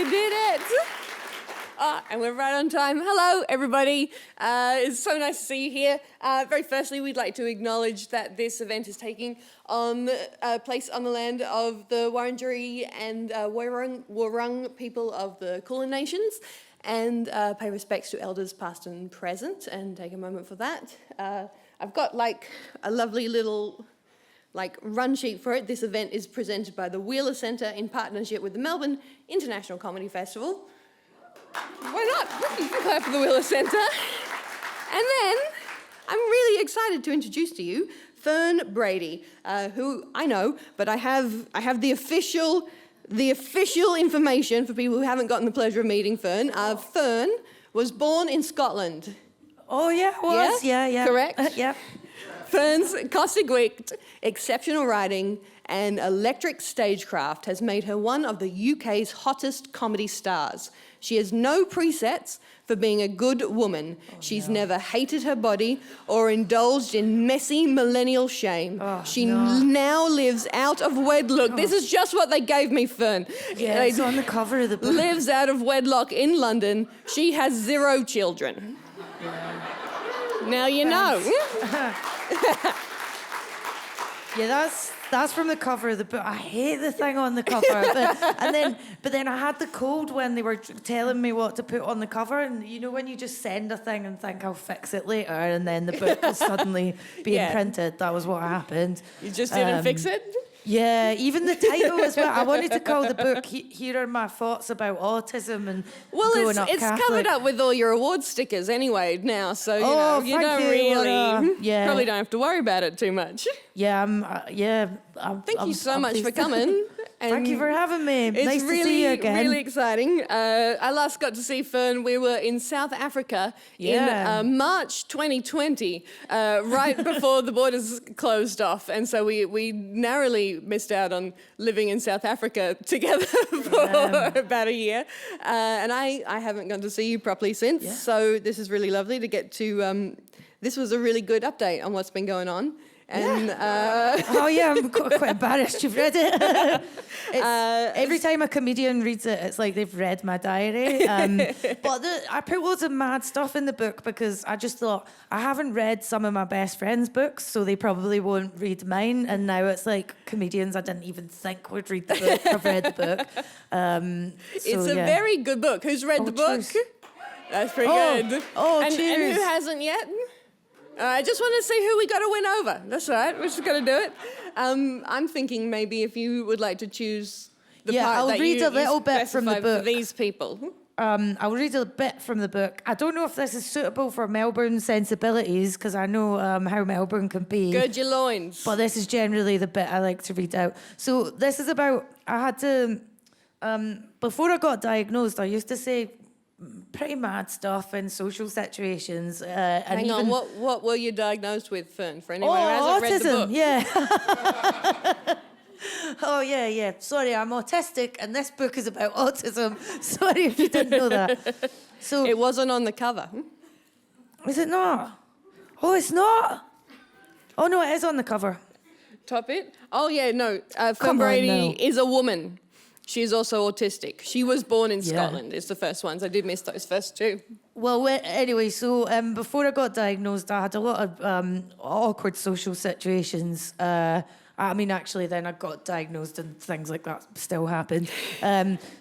did it. And we're right on time. Hello, everybody. It's so nice to see you here. Very firstly, we'd like to acknowledge that this event is taking place on the land of the Wurundjeri and Wurrung people of the Kulin Nations, and pay respects to elders past and present, and take a moment for that. I've got like a lovely little run sheet for it. This event is presented by the Wheeler Centre in partnership with the Melbourne International Comedy Festival. Why not? You can clap for the Wheeler Centre. And then I'm really excited to introduce to you Fern Brady, who I know, but I have the official information for people who haven't gotten the pleasure of meeting Fern. Fern was born in Scotland. Oh yeah, was yeah. Correct. Yeah. Fern's caustic wit, exceptional writing, and electric stagecraft has made her one of the UK's hottest comedy stars. She has no presets for being a good woman. She's never hated her body or indulged in messy millennial shame. She now lives out of wedlock. This is just what they gave me, Fern. Yeah, it's on the cover of the book. Lives out of wedlock in London. She has 0 children. Yeah. Now you know. Yeah, that's from the cover of the book. I hate the thing on the cover. But then I had the cold when they were telling me what to put on the cover, and you know when you just send a thing and think I'll fix it later, and then the book is suddenly being printed. That was what happened. You just didn't fix it? Yeah, even the title as well. I wanted to call the book "Here Are My Thoughts About Autism" and growing up it's Catholic. covered up with all your award stickers anyway now, so you don't you. really probably don't have to worry about it too much. Yeah, Thank you so much for coming. Thank you for having me. It's nice really, to see you again. really exciting. I last got to see Fern. We were in South Africa in March 2020, right before the borders closed off. And so we narrowly missed out on living in South Africa together for about a year. And I haven't gone to see you properly since. Yeah. So this is really lovely to get to... this was a really good update on what's been going on. And I'm quite embarrassed you've read it. Every time a comedian reads it, it's like they've read my diary. But I put loads of mad stuff in the book because I just thought I haven't read some of my best friends' books, so they probably won't read mine. And now it's like comedians I didn't even think would read the book have read the book. It's a very good book. Who's read the book? Cheers. That's pretty good. Cheers. And who hasn't yet? I just want to see who we got to win over. That's right. We're just going to do it. I'm thinking maybe if you would like to choose the part I'll that read a little bit from the book for these people. I'll read a bit from the book. I don't know if this is suitable for Melbourne sensibilities because I know how Melbourne can be. Gird your loins. But this is generally the bit I like to read out. So this is about, I had to, before I got diagnosed, I used to say pretty mad stuff in social situations. Hang on, what were you diagnosed with, Fern? For anyone who hasn't read the book. Yeah. Oh, yeah. Sorry, I'm autistic, and this book is about autism. Sorry if you didn't know that. So it wasn't on the cover. Is it not? Oh, it's not? Oh, no, it is on the cover. Top it? Oh, yeah, no. Fern Brady is a woman. She is also autistic. She was born in Scotland. It's the first ones. I did miss those first two. Well, anyway, so before I got diagnosed, I had a lot of awkward social situations. Actually, then I got diagnosed and things like that still happened.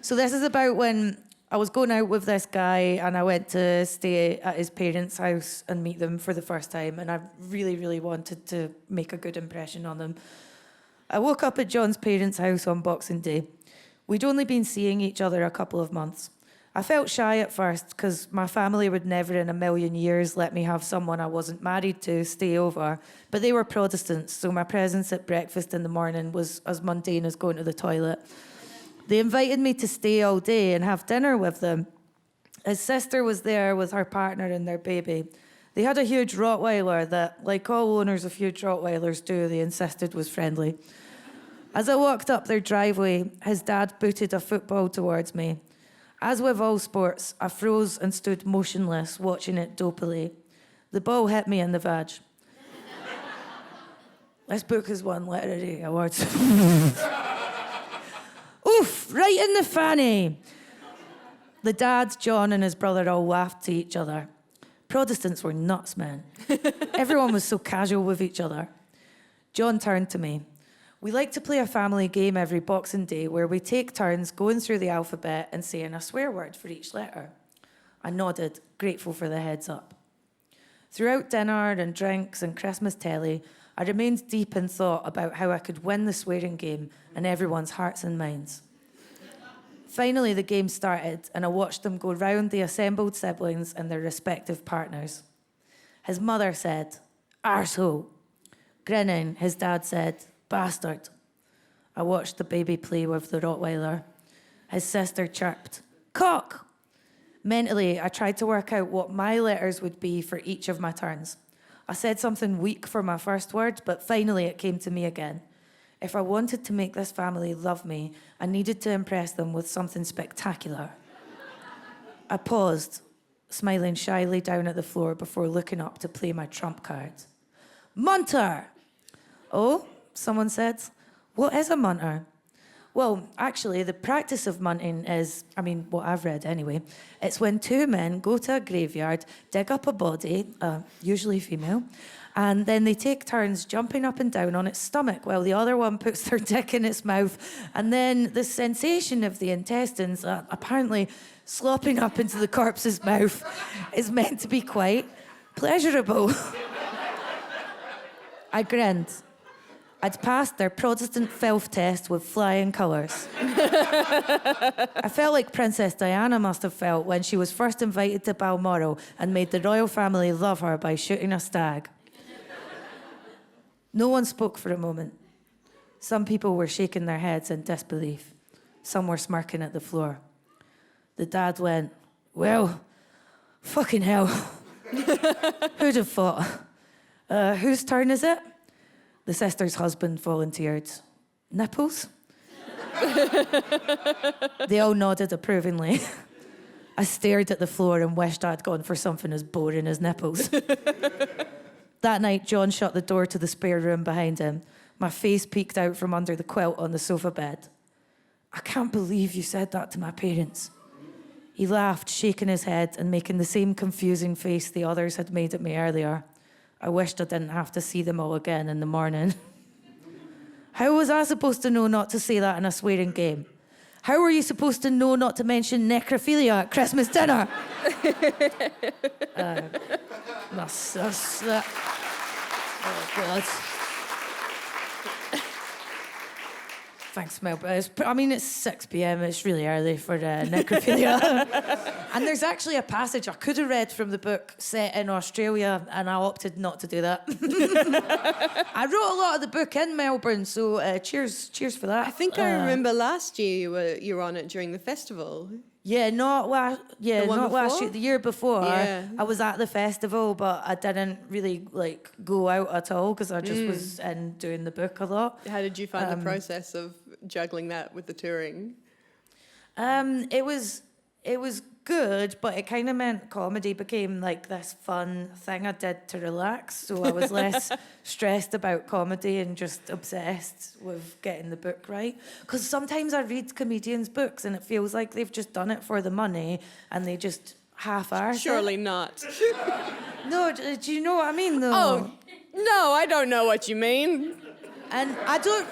So this is about when I was going out with this guy and I went to stay at his parents' house and meet them for the first time, and I really, really wanted to make a good impression on them. I woke up at John's parents' house on Boxing Day. We'd only been seeing each other a couple of months. I felt shy at first because my family would never in a million years let me have someone I wasn't married to stay over, but they were Protestants, so my presence at breakfast in the morning was as mundane as going to the toilet. They invited me to stay all day and have dinner with them. His sister was there with her partner and their baby. They had a huge Rottweiler that, like all owners of huge Rottweilers do, they insisted was friendly. As I walked up their driveway, his dad booted a football towards me. As with all sports, I froze and stood motionless, watching it dopily. The ball hit me in the vag. This book has won literary awards. Oof, right in the fanny. The dad, John, and his brother all laughed to each other. Protestants were nuts, man. Everyone was so casual with each other. John turned to me. We like to play a family game every Boxing Day where we take turns going through the alphabet and saying a swear word for each letter. I nodded, grateful for the heads up. Throughout dinner and drinks and Christmas telly, I remained deep in thought about how I could win the swearing game in everyone's hearts and minds. Finally, the game started, and I watched them go round the assembled siblings and their respective partners. His mother said, "Arsehole." Grinning, his dad said, "Bastard." I watched the baby play with the Rottweiler. His sister chirped, "Cock." Mentally, I tried to work out what my letters would be for each of my turns. I said something weak for my first word, but finally it came to me again. If I wanted to make this family love me, I needed to impress them with something spectacular. I paused, smiling shyly down at the floor before looking up to play my trump card. "Munter!" "Oh," someone said. "What is a munter?" Well, actually, the practice of munting is, what I've read anyway, it's when two men go to a graveyard, dig up a body, usually female, and then they take turns jumping up and down on its stomach while the other one puts their dick in its mouth. And then the sensation of the intestines apparently slopping up into the corpse's mouth is meant to be quite pleasurable. I grinned. I'd passed their Protestant filth test with flying colours. I felt like Princess Diana must have felt when she was first invited to Balmoral and made the royal family love her by shooting a stag. No one spoke for a moment. Some people were shaking their heads in disbelief. Some were smirking at the floor. The dad went, "Well, fucking hell. Who'd have thought? Whose turn is it?" The sister's husband volunteered. "Nipples?" They all nodded approvingly. I stared at the floor and wished I'd gone for something as boring as nipples. That night, John shut the door to the spare room behind him. My face peeked out from under the quilt on the sofa bed. "I can't believe you said that to my parents." He laughed, shaking his head and making the same confusing face the others had made at me earlier. I wished I didn't have to see them all again in the morning. How was I supposed to know not to say that in a swearing game? How were you supposed to know not to mention necrophilia at Christmas dinner? Oh, God. Thanks, Melbourne. It's 6 p.m. It's really early for necrophilia. And there's actually a passage I could have read from the book set in Australia, and I opted not to do that. I wrote a lot of the book in Melbourne, so cheers for that. I think I remember last year you were on it during the festival. Yeah, not last year, the year before. Yeah. I was at the festival, but I didn't really go out at all because I just was in doing the book a lot. How did you find the process of juggling that with the touring? It was good, but it kind of meant comedy became this fun thing I did to relax. So I was less stressed about comedy and just obsessed with getting the book right. Because sometimes I read comedians' books and it feels like they've just done it for the money and they just half-arse Surely it. not. No, do you know what I mean, though? Oh, no, I don't know what you mean. And I don't,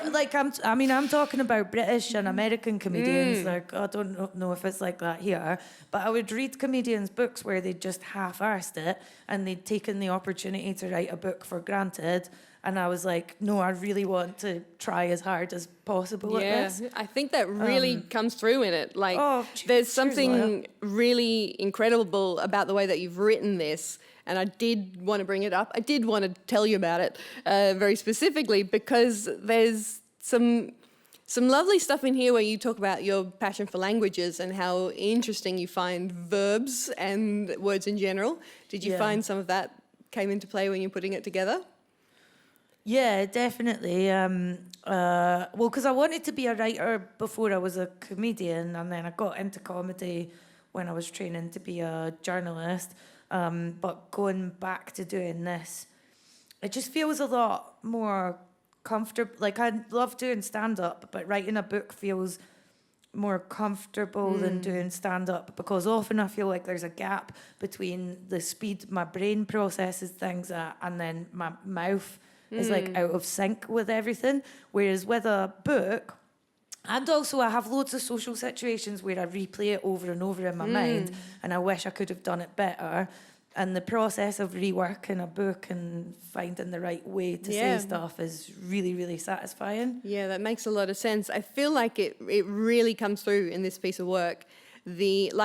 I'm talking about British and American comedians. I don't know if it's like that here. But I would read comedians' books where they'd just half-arsed it and they'd taken the opportunity to write a book for granted. And I was like, no, I really want to try as hard as possible at this. I think that really comes through in it. There's something cheers, really incredible about the way that you've written this. And I did want to bring it up. I did want to tell you about it very specifically because there's some lovely stuff in here where you talk about your passion for languages and how interesting you find verbs and words in general. Did you find some of that came into play when you're putting it together? Yeah, definitely. Because I wanted to be a writer before I was a comedian, and then I got into comedy when I was training to be a journalist. But going back to doing this, it just feels a lot more comfortable. I love doing stand-up, but writing a book feels more comfortable than doing stand-up, because often I feel like there's a gap between the speed my brain processes things at and then my mouth is like out of sync with everything. Whereas with a book, and also I have loads of social situations where I replay it over and over in my mind, and I wish I could have done it better. And the process of reworking a book and finding the right way to say stuff is really, really satisfying. Yeah, that makes a lot of sense. I feel like it really comes through in this piece of work. There's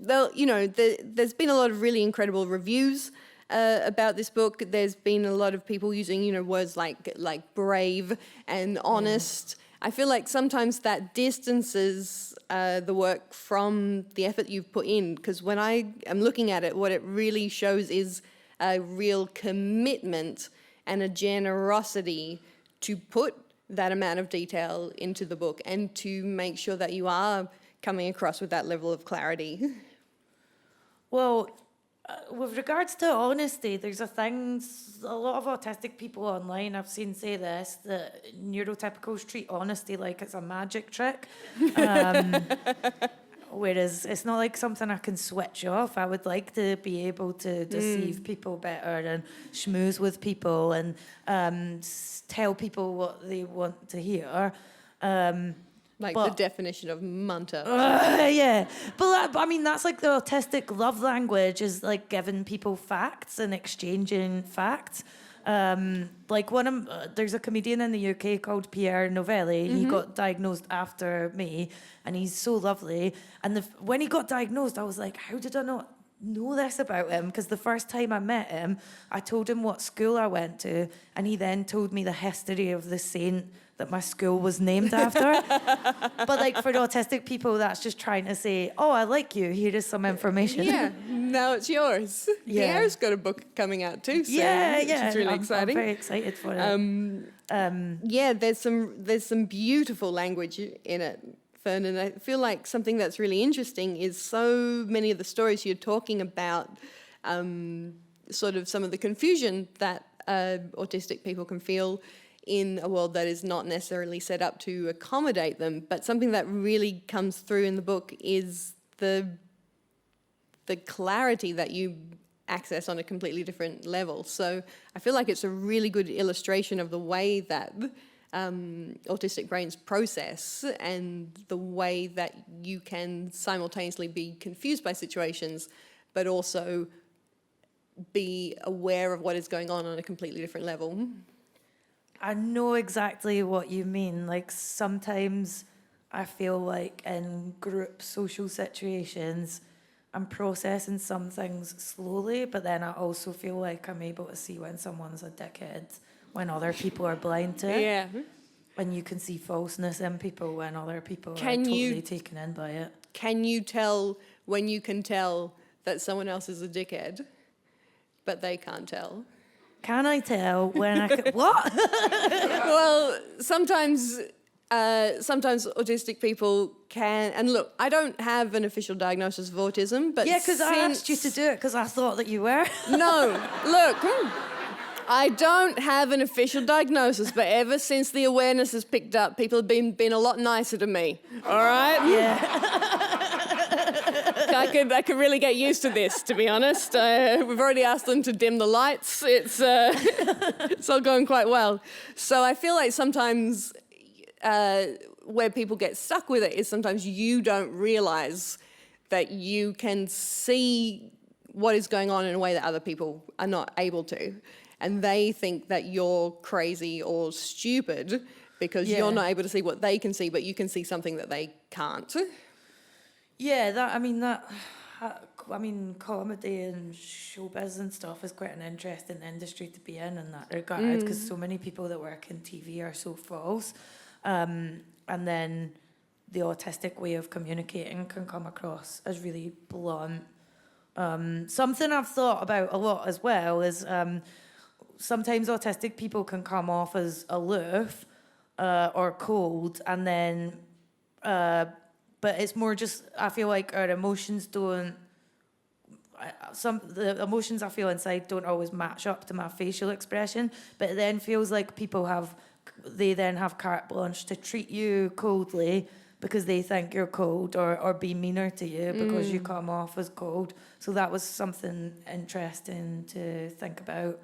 been a lot of really incredible reviews about this book. There's been a lot of people using, words like brave and honest. I feel like sometimes that distances the work from the effort you've put in, because when I am looking at it, what it really shows is a real commitment and a generosity to put that amount of detail into the book and to make sure that you are coming across with that level of clarity. Well, with regards to honesty, there's a lot of autistic people online I've seen say this, that neurotypicals treat honesty like it's a magic trick. Whereas it's not like something I can switch off. I would like to be able to deceive people better and schmooze with people and tell people what they want to hear. The definition of munter. Yeah. But that's like the autistic love language, is like giving people facts and exchanging facts. There's a comedian in the UK called Pierre Novelli. He got diagnosed after me, and he's so lovely. And when he got diagnosed, I was like, how did I not know this about him? Because the first time I met him, I told him what school I went to, and he then told me the history of the saint that my school was named after. But like for autistic people, that's just trying to say, oh, I like you, here is some information. Yeah, now it's yours. Yeah. Pierre's got a book coming out too, so which is really exciting. I'm very excited for it. There's some beautiful language in it, Fern, and I feel like something that's really interesting is so many of the stories you're talking about, sort of some of the confusion that autistic people can feel in a world that is not necessarily set up to accommodate them. But something that really comes through in the book is the clarity that you access on a completely different level. So I feel like it's a really good illustration of the way that autistic brains process and the way that you can simultaneously be confused by situations, but also be aware of what is going on a completely different level. I know exactly what you mean. Like sometimes I feel like in group social situations, I'm processing some things slowly, but then I also feel like I'm able to see when someone's a dickhead, when other people are blind to it. Yeah. And you can see falseness in people when other people are totally taken in by it. Can you tell when you can tell that someone else is a dickhead, but they can't tell? Can I tell when I can... What? Well, sometimes autistic people can... And look, I don't have an official diagnosis of autism, but yeah, because I asked you to do it because I thought that you were. No, look... I don't have an official diagnosis, but ever since the awareness has picked up, people have been a lot nicer to me. All right? Yeah. I could really get used to this, to be honest. We've already asked them to dim the lights. It's all going quite well. So I feel like sometimes where people get stuck with it is sometimes you don't realise that you can see what is going on in a way that other people are not able to. And they think that you're crazy or stupid because you're not able to see what they can see, but you can see something that they can't. Yeah, comedy and showbiz and stuff is quite an interesting industry to be in that regard, because so many people that work in TV are so false. And then the autistic way of communicating can come across as really blunt. Something I've thought about a lot as well is... sometimes autistic people can come off as aloof or cold, and then, but it's more just, I feel like our emotions don't, the emotions I feel inside don't always match up to my facial expression, but it then feels like they then have carte blanche to treat you coldly because they think you're cold, or be meaner to you because you come off as cold. So that was something interesting to think about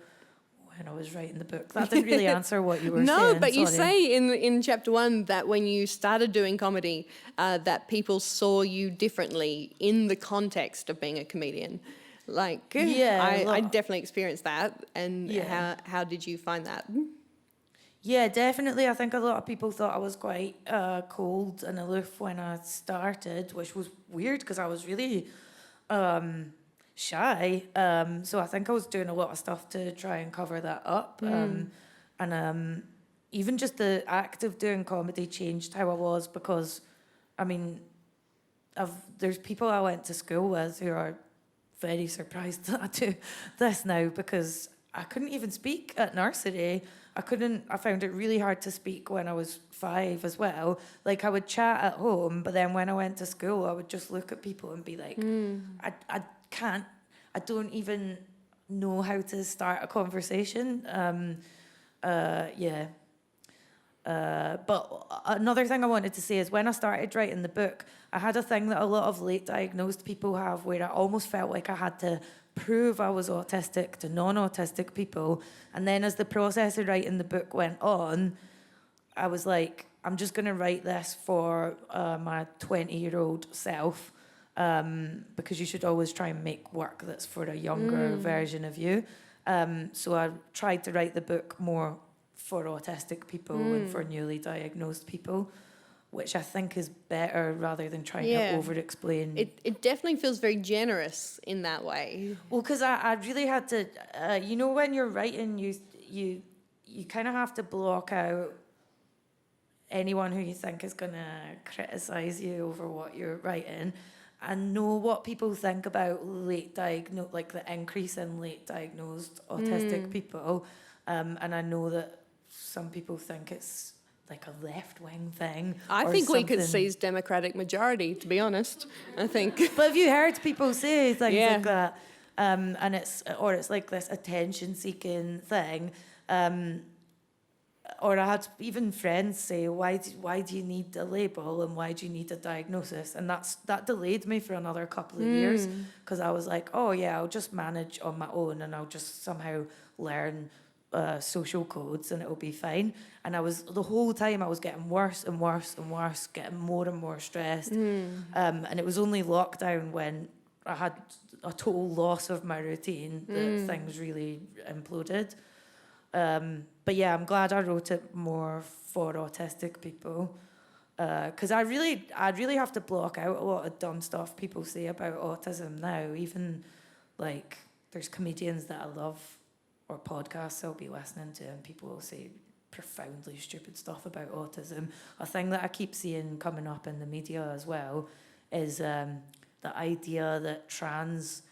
when I was writing the book. That didn't really answer what you were saying. No, but you sorry. say in chapter 1 that when you started doing comedy, that people saw you differently in the context of being a comedian. Like, I definitely experienced that. And how did you find that? Yeah, definitely. I think a lot of people thought I was quite cold and aloof when I started, which was weird because I was really shy. So I think I was doing a lot of stuff to try and cover that up. And even just the act of doing comedy changed how I was, because, I mean, there's people I went to school with who are very surprised that I do this now, because I couldn't even speak at nursery. I found it really hard to speak when I was 5 as well. Like, I would chat at home, but then when I went to school, I would just look at people and be like, I don't even know how to start a conversation. But another thing I wanted to say is, when I started writing the book, I had a thing that a lot of late diagnosed people have, where I almost felt like I had to prove I was autistic to non-autistic people. And then as the process of writing the book went on, I was like, I'm just going to write this for my 20-year-old self, because you should always try and make work that's for a younger version of you. So I tried to write the book more for autistic people and for newly diagnosed people, which I think is better, rather than trying to over-explain. It definitely feels very generous in that way. Well, because I really had to, when you're writing, you kind of have to block out anyone who you think is going to criticise you over what you're writing, and know what people think about like the increase in late diagnosed autistic people. And I know that some people think it's like a left-wing thing. I think we could seize Democratic majority, to be honest. I think. But have you heard people say things like that? And it's like this attention-seeking thing. Or I had even friends say, why do you need a label, and why do you need a diagnosis? And that delayed me for another couple of years, because I was like, oh yeah, I'll just manage on my own, and I'll just somehow learn social codes and it'll be fine. And the whole time I was getting worse and worse and worse, getting more and more stressed. And it was only lockdown, when I had a total loss of my routine, that things really imploded. But yeah, I'm glad I wrote it more for autistic people, because I really have to block out a lot of dumb stuff people say about autism now. Even like, there's comedians that I love, or podcasts I'll be listening to, and people will say profoundly stupid stuff about autism. A thing that I keep seeing coming up in the media as well is the idea that trans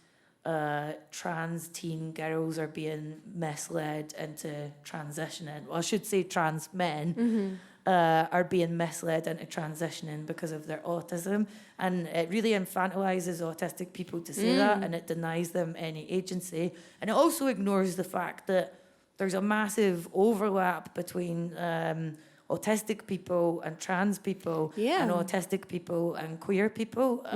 teen girls are being misled into transitioning. Well, I should say trans men are being misled into transitioning because of their autism. And it really infantilizes autistic people to say that, and it denies them any agency. And it also ignores the fact that there's a massive overlap between autistic people and trans people, and autistic people and queer people.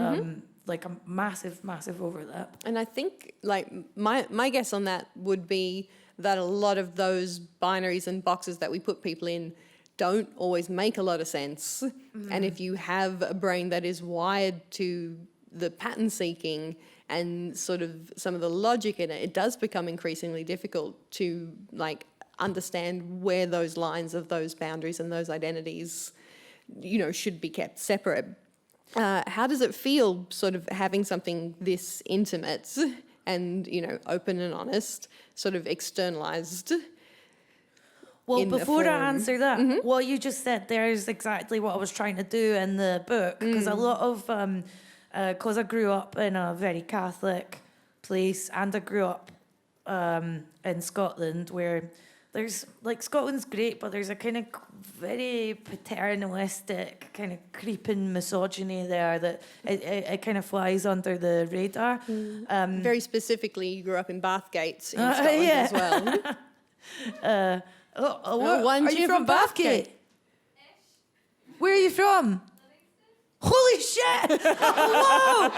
Like a massive, massive overlap. And I think, like, my guess on that would be that a lot of those binaries and boxes that we put people in don't always make a lot of sense. And if you have a brain that is wired to the pattern seeking and sort of some of the logic in it, it does become increasingly difficult to, like, understand where those lines of those boundaries and those identities, should be kept separate. How does it feel, sort of having something this intimate and, open and honest, sort of externalized? Well, before I answer that, what you just said there is exactly what I was trying to do in the book, because a lot of, because I grew up in a very Catholic place, and I grew up in Scotland, where there's, like, Scotland's great, but there's a kind of very paternalistic, kind of creeping misogyny there that it kind of flies under the radar. Very specifically, you grew up in Bathgate in Scotland as well. Are you from Bathgate? Where are you from? Holy shit! Whoa!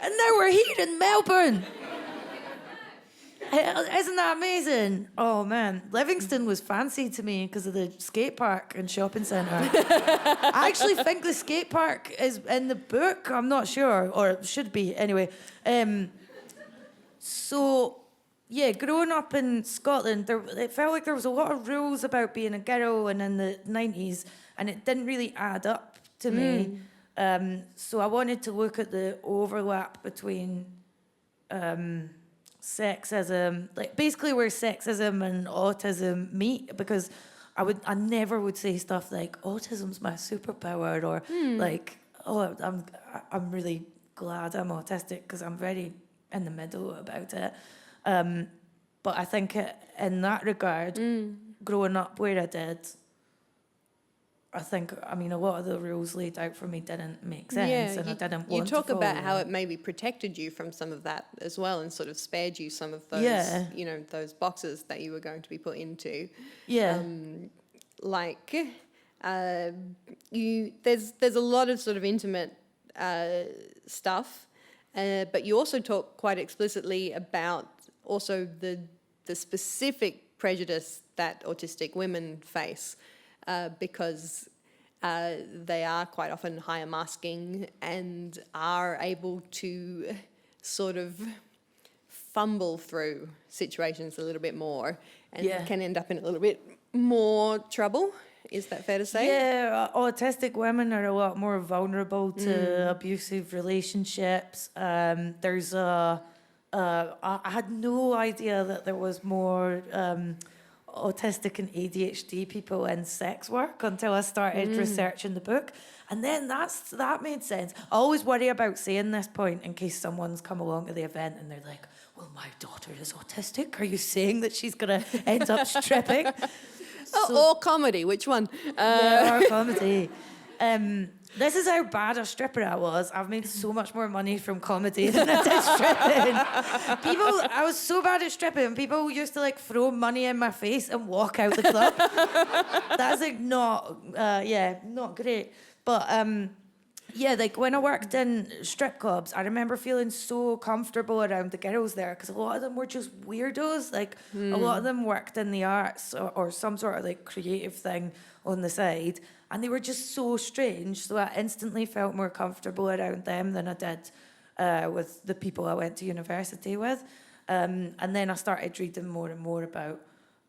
And now we're here in Melbourne. Isn't that amazing? Oh man, Livingston was fancy to me because of the skate park and shopping centre. I actually think the skate park is in the book. I'm not sure, or it should be anyway. So yeah, growing up in Scotland, it felt like there was a lot of rules about being a girl, and in the 90s, and it didn't really add up to me. So I wanted to look at the overlap between sexism, like basically where sexism and autism meet, because I never would say stuff like autism's my superpower, or like, oh, I'm really glad I'm autistic, because I'm very in the middle about it. But I think in that regard, growing up where I did, I mean, a lot of the rules laid out for me didn't make sense, and I didn't want to. You talk about how it it maybe protected you from some of that as well, and sort of spared you some of those, those boxes that you were going to be put into. Yeah. There's a lot of sort of intimate stuff, but you also talk quite explicitly about also the specific prejudice that autistic women face. Because they are quite often higher masking and are able to sort of fumble through situations a little bit more, and can end up in a little bit more trouble. Is that fair to say? Yeah, autistic women are a lot more vulnerable to abusive relationships. I had no idea that there was more autistic and ADHD people in sex work until I started researching the book. And then that made sense. I always worry about saying this point in case someone's come along to the event and they're like, well, my daughter is autistic. Are you saying that she's going to end up stripping? Or comedy, which one? Or comedy. This is how bad a stripper I was. I've made so much more money from comedy than I did stripping. I was so bad at stripping. People used to like throw money in my face and walk out the club. That's like not great. But like when I worked in strip clubs, I remember feeling so comfortable around the girls there, because a lot of them were just weirdos. Like a lot of them worked in the arts or some sort of like creative thing on the side. And they were just so strange, so I instantly felt more comfortable around them than I did with the people I went to university with. And then I started reading more and more about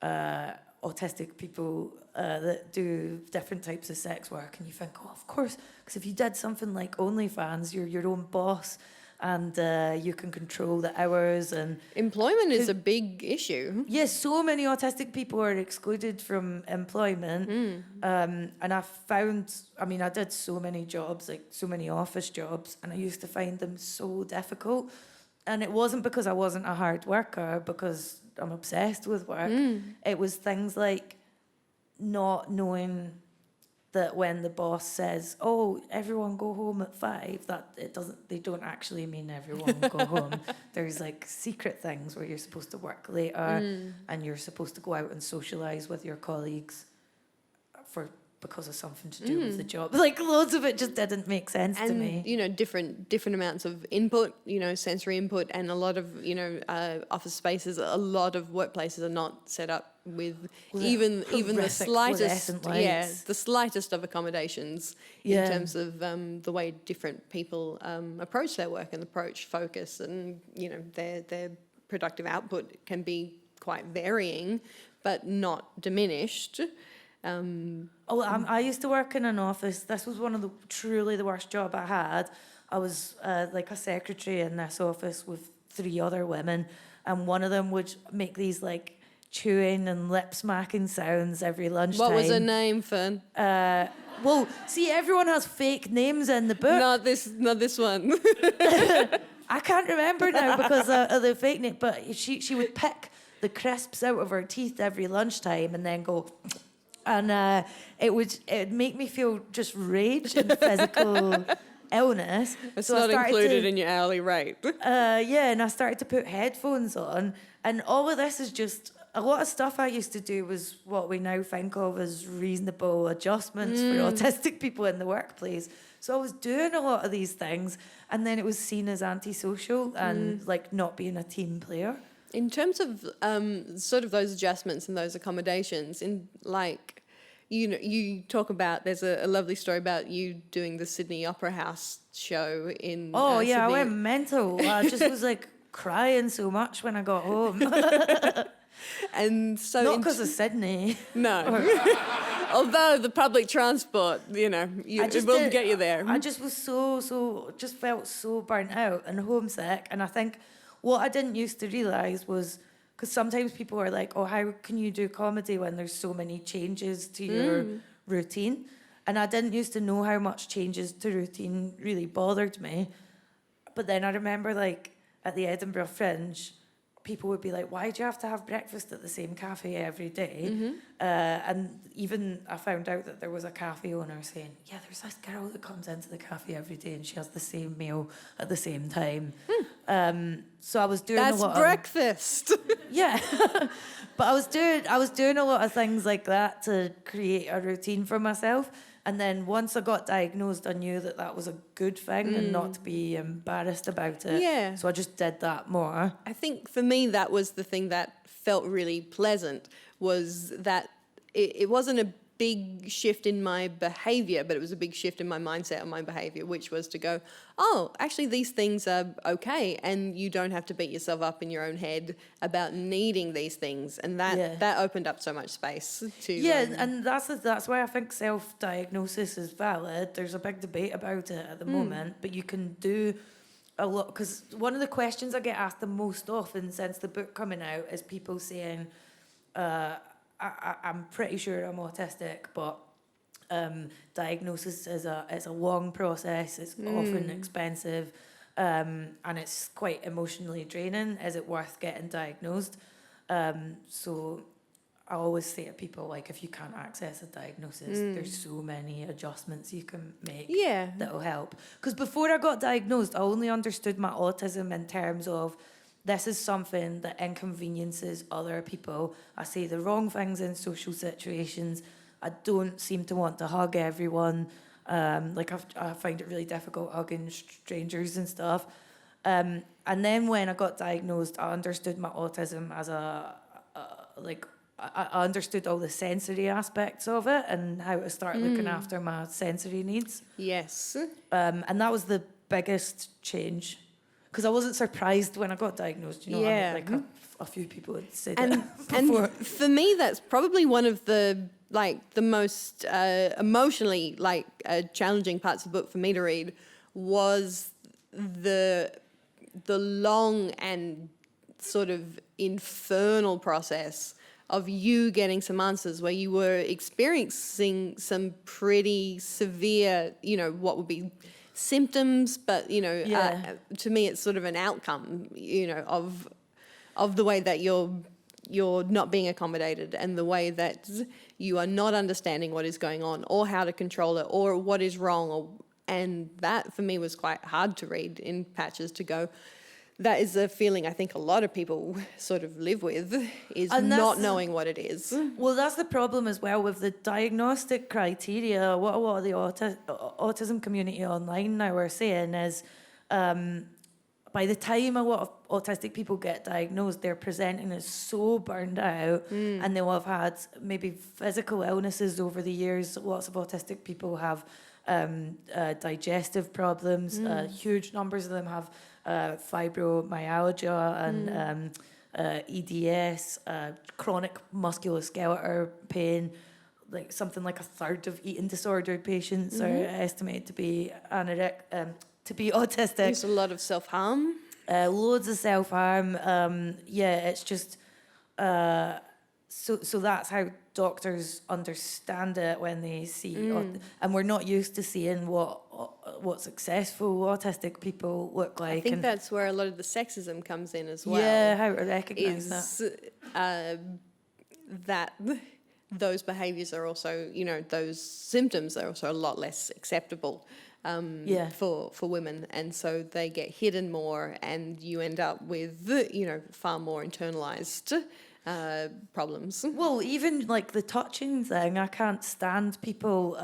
autistic people that do different types of sex work. And you think, oh, of course, because if you did something like OnlyFans, you're your own boss, and you can control the hours. And employment is a big issue. Yes, so many autistic people are excluded from employment. And I did so many jobs, like so many office jobs, and I used to find them so difficult. And it wasn't because I wasn't a hard worker, because I'm obsessed with work. It was things like not knowing that when the boss says, "Oh, everyone go home at 5," they don't actually mean everyone go home. There's like secret things where you're supposed to work later, and you're supposed to go out and socialise with your colleagues because of something to do with the job. Like loads of it just didn't make sense to me. Different amounts of input, sensory input, and a lot of, office spaces, a lot of workplaces are not set up with even the slightest of accommodations in terms of the way different people approach their work and approach focus, and their productive output can be quite varying but not diminished. I used to work in an office. This was one of truly the worst job I had. I was like a secretary in this office with 3 other women, and one of them would make these like chewing and lip smacking sounds every lunchtime. What was her name, Fern? Well, see, everyone has fake names in the book. Not this one. I can't remember now because of the fake name, but she would pick the crisps out of her teeth every lunchtime and then go... And it'd make me feel just rage and physical illness. It's so not included in your hourly rate. And I started to put headphones on, and all of this is just a lot of stuff I used to do was what we now think of as reasonable adjustments for autistic people in the workplace. So I was doing a lot of these things, and then it was seen as antisocial and like not being a team player. In terms of sort of those adjustments and those accommodations, in like, you know, you talk about, there's a lovely story about you doing the Sydney Opera House show in Oh yeah, Sydney. I went mental. I just was like crying so much when I got home. And so Not because of Sydney. No. Although the public transport, you know, it will get you there. I just was just felt so burnt out and homesick. And I think what I didn't used to realise was, because sometimes people are like, oh, how can you do comedy when there's so many changes to your routine? And I didn't used to know how much changes to routine really bothered me. But then I remember, like, at the Edinburgh Fringe, people would be like, why do you have to have breakfast at the same cafe every day? And even I found out that there was a cafe owner saying, yeah, there's this girl that comes into the cafe every day and she has the same meal at the same time. So I was doing a lot breakfast. Yeah. But I was doing a lot of things like that to create a routine for myself. And then once I got diagnosed, I knew that that was a good thing and not to be embarrassed about it. Yeah. So I just did that more. I think for me, that was the thing that felt really pleasant, was that it wasn't a big shift in my behavior, but it was a big shift in my mindset and my behavior, which was to go, oh, actually these things are okay, and you don't have to beat yourself up in your own head about needing these things. And that opened up so much space to... and that's why I think self-diagnosis is valid. There's a big debate about it at the moment, but you can do a lot, because one of the questions I get asked the most often since the book coming out is people saying, I'm pretty sure I'm autistic, but diagnosis is a long process. It's often expensive, and it's quite emotionally draining. Is it worth getting diagnosed? So I always say to people, like, if you can't access a diagnosis, there's so many adjustments you can make that'll help. Because before I got diagnosed, I only understood my autism in terms of, this is something that inconveniences other people. I say the wrong things in social situations. I don't seem to want to hug everyone. Like I find it really difficult hugging strangers and stuff. And then when I got diagnosed, I understood my autism as I understood all the sensory aspects of it and how to start looking after my sensory needs. Yes. And that was the biggest change. Because I wasn't surprised when I got diagnosed, you know. Yeah. Like a few people had said and, it before. And for me, that's probably one of the most emotionally challenging parts of the book for me to read, was the long and sort of infernal process of you getting some answers where you were experiencing some pretty severe, you know, what would be symptoms, but, you know, to me it's sort of an outcome, you know, of the way that you're not being accommodated and the way that you are not understanding what is going on or how to control it or what is wrong. And that for me was quite hard to read in patches, to go, that is a feeling I think a lot of people sort of live with, is not knowing what it is. Well, that's the problem as well with the diagnostic criteria. What a lot of the autism community online now are saying is, by the time a lot of autistic people get diagnosed, they're presenting as so burned out, and they'll have had maybe physical illnesses over the years. Lots of autistic people have digestive problems. Huge numbers of them have fibromyalgia and EDS, chronic musculoskeletal pain. Like something like a third of eating disordered patients are estimated to be autistic. There's a lot of self-harm. Loads of self-harm. It's just so that's how doctors understand it when they see and we're not used to seeing what successful autistic people look like. I think that's where a lot of the sexism comes in as well. Yeah, how to recognise that those behaviours are also, you know, those symptoms are also a lot less acceptable for women, and so they get hidden more, and you end up with, you know, far more internalised problems. Well, even like the touching thing, I can't stand people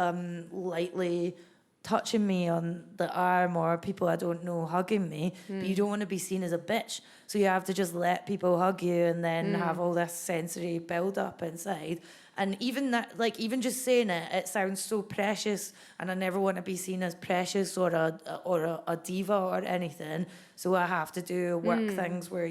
lightly touching me on the arm or people I don't know hugging me, but you don't want to be seen as a bitch. So you have to just let people hug you and then have all this sensory build up inside. And even that, like, even just saying it, it sounds so precious, and I never want to be seen as precious or a diva or anything. So I have to do work things where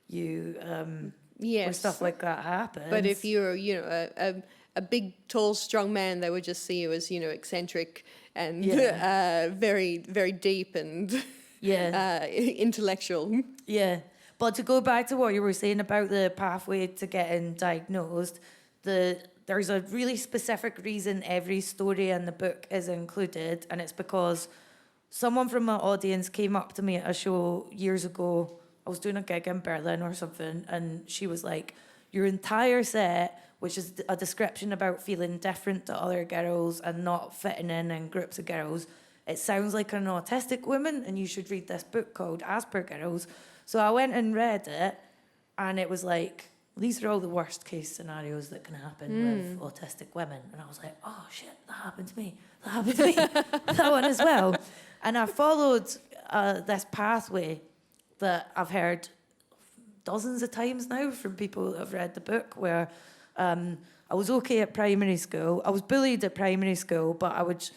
where stuff like that happens. But if you're, a big, tall, strong man, they would just see you as, eccentric and very, very deep and intellectual. Yeah. But to go back to what you were saying about the pathway to getting diagnosed, there's a really specific reason every story in the book is included, and it's because someone from my audience came up to me at a show years ago. I was doing a gig in Berlin or something, and she was like, your entire set, which is a description about feeling different to other girls and not fitting in groups of girls, it sounds like an autistic woman, and you should read this book called Asperger's. So I went and read it, and it was like, these are all the worst case scenarios that can happen with autistic women. And I was like, oh shit, that happened to me. That happened to me. That one as well. And I followed this pathway that I've heard dozens of times now from people that have read the book, where I was okay at primary school. I was bullied at primary school, but I would...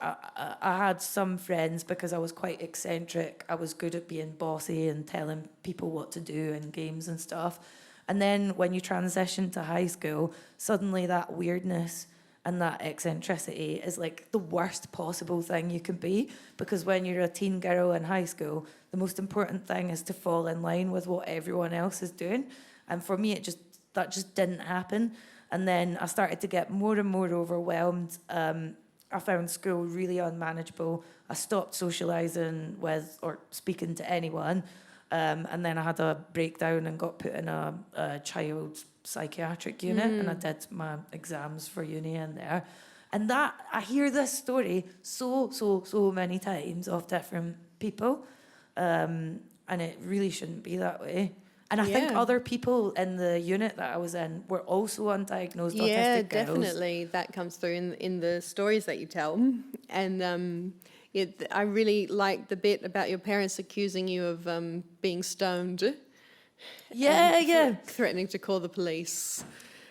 I had some friends because I was quite eccentric. I was good at being bossy and telling people what to do in games and stuff. And then when you transition to high school, suddenly that weirdness and that eccentricity is like the worst possible thing you can be, because when you're a teen girl in high school, the most important thing is to fall in line with what everyone else is doing. And for me, that just didn't happen. And then I started to get more and more overwhelmed. I found school really unmanageable. I stopped socialising with or speaking to anyone. And then I had a breakdown and got put in a child psychiatric unit, and I did my exams for uni in there. And that, I hear this story so many times of different people. And it really shouldn't be that way. And I think other people in the unit that I was in were also undiagnosed autistic girls. Yeah, definitely. That comes through in the stories that you tell. And I really like the bit about your parents accusing you of being stoned. Yeah. Threatening to call the police.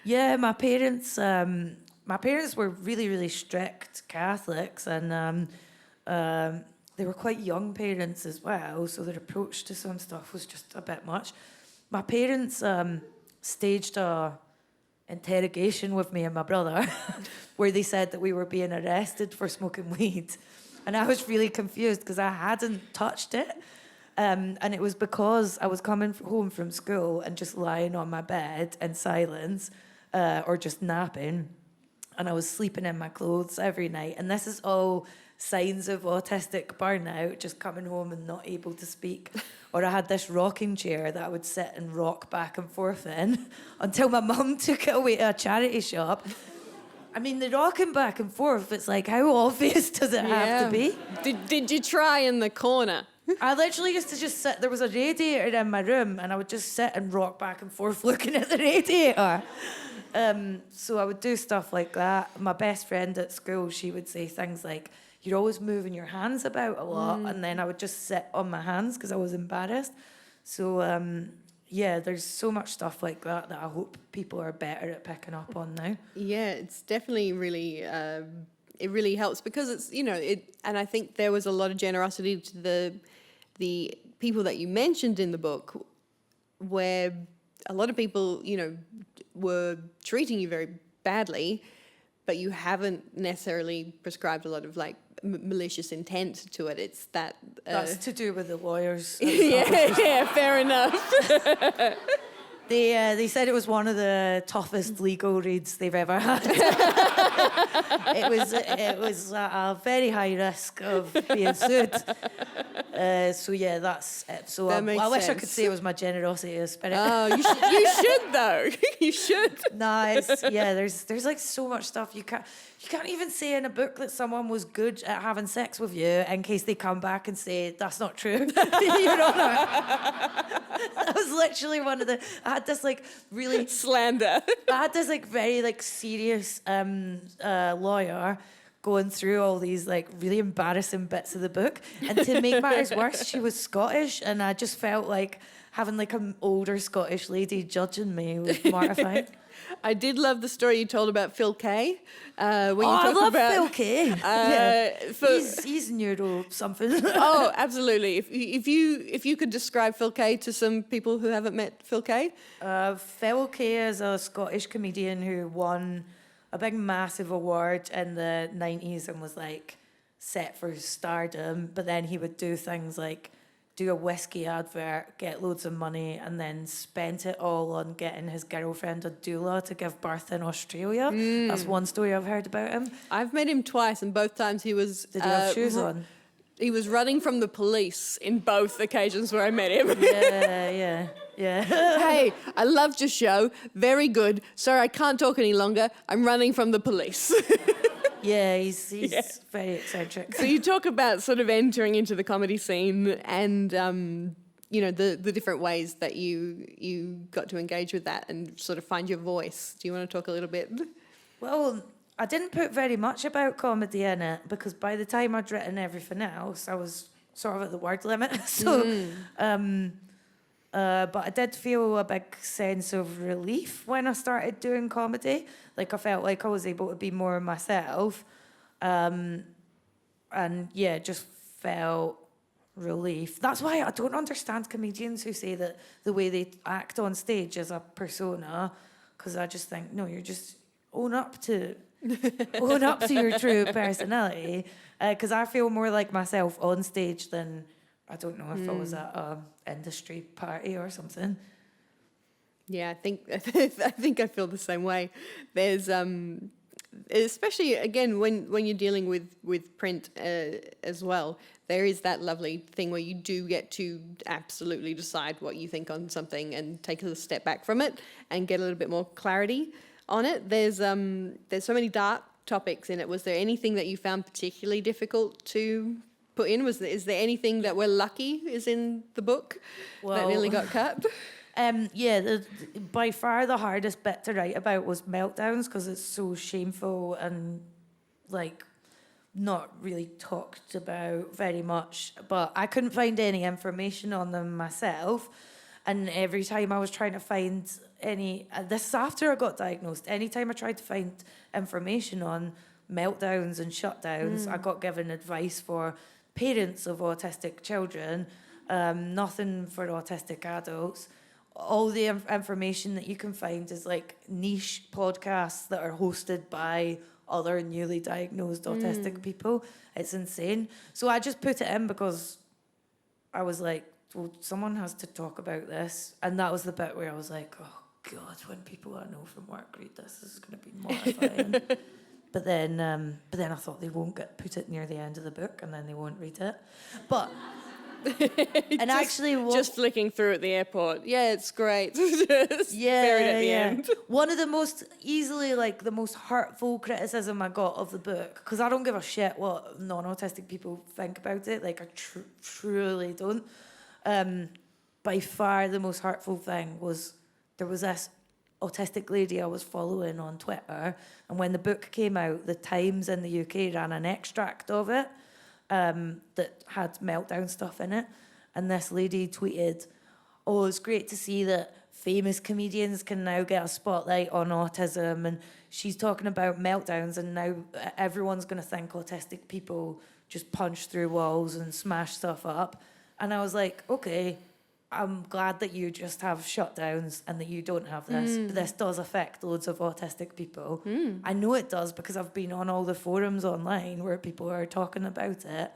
Yeah, my parents were really, really strict Catholics, and they were quite young parents as well, so their approach to some stuff was just a bit much. My parents staged a interrogation with me and my brother where they said that we were being arrested for smoking weed. And I was really confused because I hadn't touched it. And it was because I was coming home from school and just lying on my bed in silence or just napping. And I was sleeping in my clothes every night. And this is all signs of autistic burnout, just coming home and not able to speak. Or I had this rocking chair that I would sit and rock back and forth in until my mum took it away to a charity shop. I mean, the rocking back and forth, it's like, how obvious does it have to be? Did you try in the corner? I literally used to just sit, there was a radiator in my room, and I would just sit and rock back and forth looking at the radiator. So I would do stuff like that. My best friend at school, she would say things like, you're always moving your hands about a lot, and then I would just sit on my hands because I was embarrassed. So, there's so much stuff like that I hope people are better at picking up on now. Yeah, it's definitely really, it really helps because it's, and I think there was a lot of generosity to the people that you mentioned in the book, where a lot of people, were treating you very badly, but you haven't necessarily prescribed a lot of malicious intent to it. It's that... That's to do with the lawyers. yeah, fair enough. They said it was one of the toughest legal reads they've ever had. It was a very high risk of being sued. So yeah, that's it. So That makes I wish I sense. could say it was my generosity of spirit. Oh, you should though. You should. Nice. Yeah, there's like so much stuff you can't even say in a book that someone was good at having sex with you in case they come back and say that's not true. You know, that was literally one of the. I had this like really Slander. I had this like very like serious lawyer going through all these like really embarrassing bits of the book, and to make matters worse, she was Scottish, and I just felt like having like an older Scottish lady judging me was mortifying. I did love the story you told about Phil Kay. When you I talked love about, Phil Kay. He's neuro something. Oh, absolutely. If you could describe Phil Kay to some people who haven't met Phil Kay. Phil Kay is a Scottish comedian who won a big massive award in the 90s and was like set for stardom, but then he would do things like do a whiskey advert, get loads of money, and then spent it all on getting his girlfriend a doula to give birth in Australia. That's one story I've heard about him. I've met him twice, and both times he was... Did he have shoes on? He was running from the police in both occasions where I met him. Yeah. Hey, I loved your show. Very good. Sorry, I can't talk any longer. I'm running from the police. Yeah, he's very eccentric. So you talk about sort of entering into the comedy scene and, the different ways that you got to engage with that and sort of find your voice. Do you want to talk a little bit? Well, I didn't put very much about comedy in it because by the time I'd written everything else, I was sort of at the word limit. So, but I did feel a big sense of relief when I started doing comedy. Like I felt like I was able to be more myself. And yeah, just felt relief. That's why I don't understand comedians who say that the way they act on stage is a persona, because I just think, no, you're just own up to your true personality. Because I feel more like myself on stage than, I don't know, if I was at an industry party or something. Yeah, I think I feel the same way. There's especially again when you're dealing with print as well, there is that lovely thing where you do get to absolutely decide what you think on something and take a step back from it and get a little bit more clarity on it. There's so many dark topics in it. Was there anything that you found particularly difficult to put in? Is there anything that we're lucky is in the book that nearly got cut? By far the hardest bit to write about was meltdowns because it's so shameful and like not really talked about very much. But I couldn't find any information on them myself, and every time I was trying to find any, this is after I got diagnosed, anytime I tried to find information on meltdowns and shutdowns, I got given advice for parents of autistic children, nothing for autistic adults. All the information that you can find is like niche podcasts that are hosted by other newly diagnosed autistic people. It's insane. So I just put it in because I was like, well, someone has to talk about this. And that was the bit where I was like, oh God, when people I know from work read this is going to be mortifying. But then I thought they won't put it near the end of the book and then they won't read it. But... just flicking through at the airport. Yeah, it's great. Just buried at the end. One of the most easily, like, the most hurtful criticism I got of the book, because I don't give a shit what non-autistic people think about it. Like, I truly don't. By far, the most hurtful thing was there was this autistic lady I was following on Twitter, and when the book came out, the Times in the UK ran an extract of it. That had meltdown stuff in it. And this lady tweeted, oh, it's great to see that famous comedians can now get a spotlight on autism. And she's talking about meltdowns and now everyone's going to think autistic people just punch through walls and smash stuff up. And I was like, okay, I'm glad that you just have shutdowns and that you don't have this. But this does affect loads of autistic people. I know it does because I've been on all the forums online where people are talking about it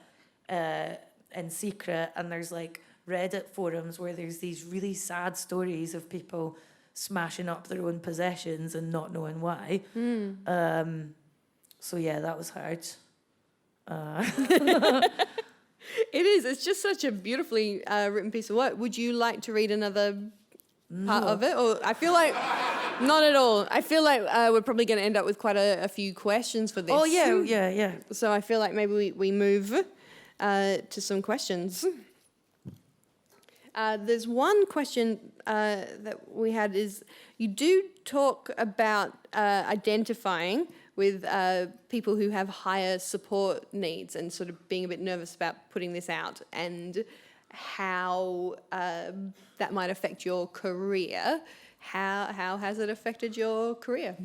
in secret. And there's like Reddit forums where there's these really sad stories of people smashing up their own possessions and not knowing why. So yeah, that was hard. It is. It's just such a beautifully written piece of work. Would you like to read another part of it? Or I feel like not at all. I feel like we're probably going to end up with quite a few questions for this. Oh, yeah. So I feel like maybe we move to some questions. There's one question that we had is, you do talk about identifying with people who have higher support needs and sort of being a bit nervous about putting this out, and how that might affect your career. How has it affected your career?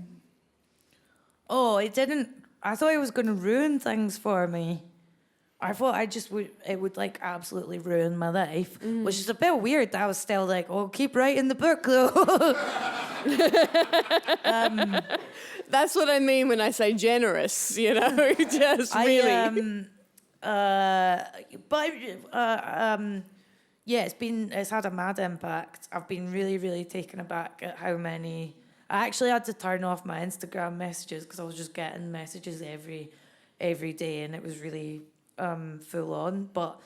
Oh, it didn't. I thought it was going to ruin things for me. I thought it would like absolutely ruin my life, which is a bit weird that I was still like, oh, keep writing the book though. That's what I mean when I say generous, you know, just really. Yeah, it's had a mad impact. I've been really, really taken aback at how many. I actually had to turn off my Instagram messages because I was just getting messages every day, and it was really full on. But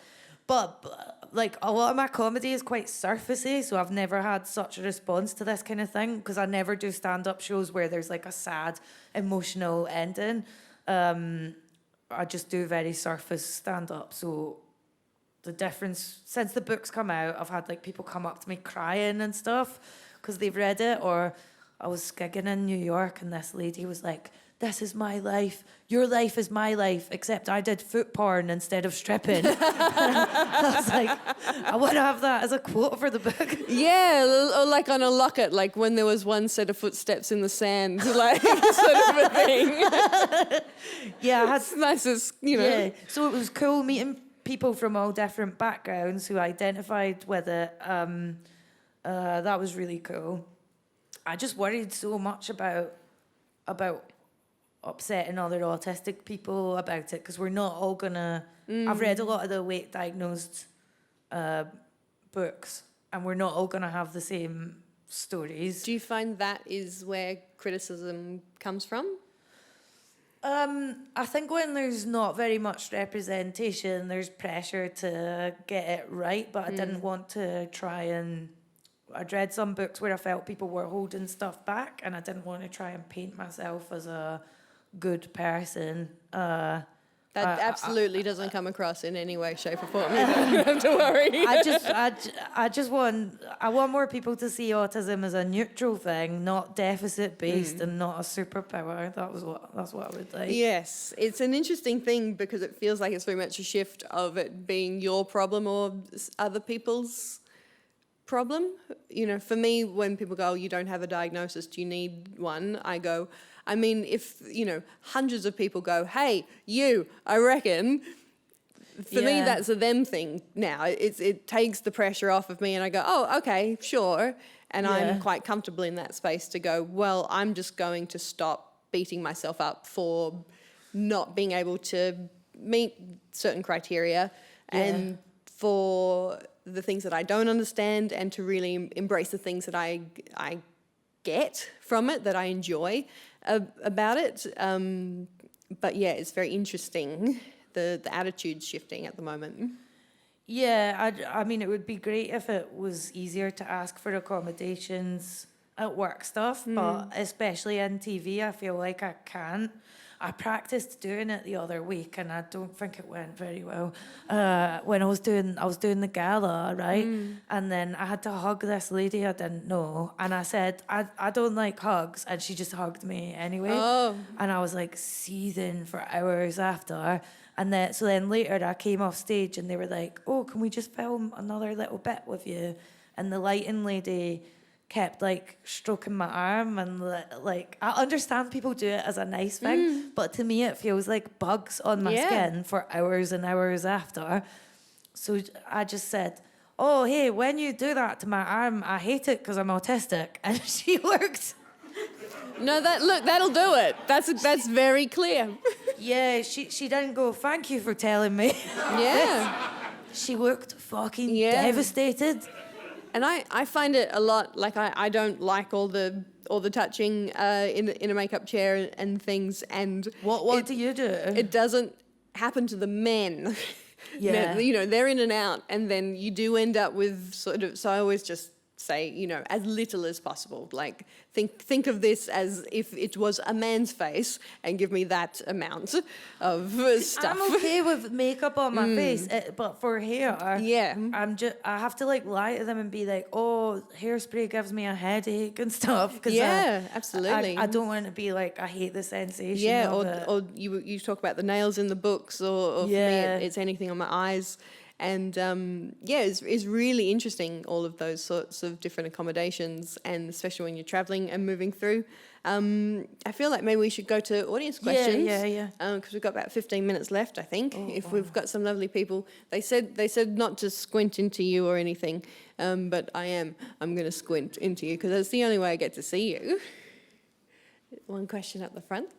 like a lot of my comedy is quite surfacey, so I've never had such a response to this kind of thing because I never do stand-up shows where there's like a sad, emotional ending. I just do very surface stand-up. So the difference, since the book's come out, I've had like people come up to me crying and stuff because they've read it. Or I was gigging in New York and this lady was like, this is my life. Your life is my life, except I did foot porn instead of stripping. I was like, I want to have that as a quote for the book. Yeah, or like on a locket, like when there was one set of footsteps in the sand, like sort of a thing. Yeah, I had it's nice as, you know. Yeah, so it was cool meeting people from all different backgrounds who identified with it. That was really cool. I just worried so much about upsetting other autistic people about it, because we're not all gonna. I've read a lot of the weight diagnosed books, and we're not all gonna have the same stories. Do you find that is where criticism comes from? I think when there's not very much representation, there's pressure to get it right, but I didn't want to try and. I'd read some books where I felt people were holding stuff back, and I didn't want to try and paint myself as a good person. That absolutely doesn't come across in any way, shape, or form. You don't have to worry. I want more people to see autism as a neutral thing, not deficit based, and not a superpower. That's what I would like. Yes, it's an interesting thing because it feels like it's very much a shift of it being your problem or other people's problem. You know, for me, when people go, oh, you don't have a diagnosis, do you need one? I go, I mean, if, you know, hundreds of people go, hey, you, I reckon, for me, that's a them thing now. It takes the pressure off of me and I go, oh, okay, sure. And I'm quite comfortable in that space to go, well, I'm just going to stop beating myself up for not being able to meet certain criteria and for the things that I don't understand, and to really embrace the things that I get from it, that I enjoy about it. But yeah, it's very interesting, the attitude shifting at the moment. Yeah, I mean, it would be great if it was easier to ask for accommodations at work stuff, but especially in TV, I feel like I can't. I practiced doing it the other week, and I don't think it went very well. When I was doing the gala, right? And then I had to hug this lady I didn't know, and I said, I don't like hugs, and she just hugged me anyway. Oh. And I was like seething for hours after. And then later I came off stage, and they were like, oh, can we just film another little bit with you? And the lighting lady kept like stroking my arm, and like I understand people do it as a nice thing, but to me it feels like bugs on my skin for hours and hours after. So I just said, oh, hey, when you do that to my arm, I hate it because I'm autistic. And she looked. No, that'll do it. That's very clear. Yeah, she didn't go, thank you for telling me. Yeah. She looked fucking devastated. And I find it a lot, like I don't like all the touching in a makeup chair and things. And what do you do? It doesn't happen to the men. Yeah. You know, they're in and out, and then you do end up with sort of, so I always just say, you know, as little as possible. Like, think of this as if it was a man's face, and give me that amount of stuff. I'm okay with makeup on my face, but for hair, Yeah. I have to like lie to them and be like, oh, hairspray gives me a headache and stuff. Cause Yeah, absolutely. I don't want to be like, I hate the sensation Yeah, of it. or you talk about the nails in the books, or for me Yeah. it's anything on my eyes, and yeah, it's really interesting, all of those sorts of different accommodations, and especially when you're traveling and moving through. I feel like maybe we should go to audience questions. Yeah. Because we've got about 15 minutes left, I think. If we've got some lovely people, they said not to squint into you or anything, but I'm going to squint into you because that's the only way I get to see you. One question up the front.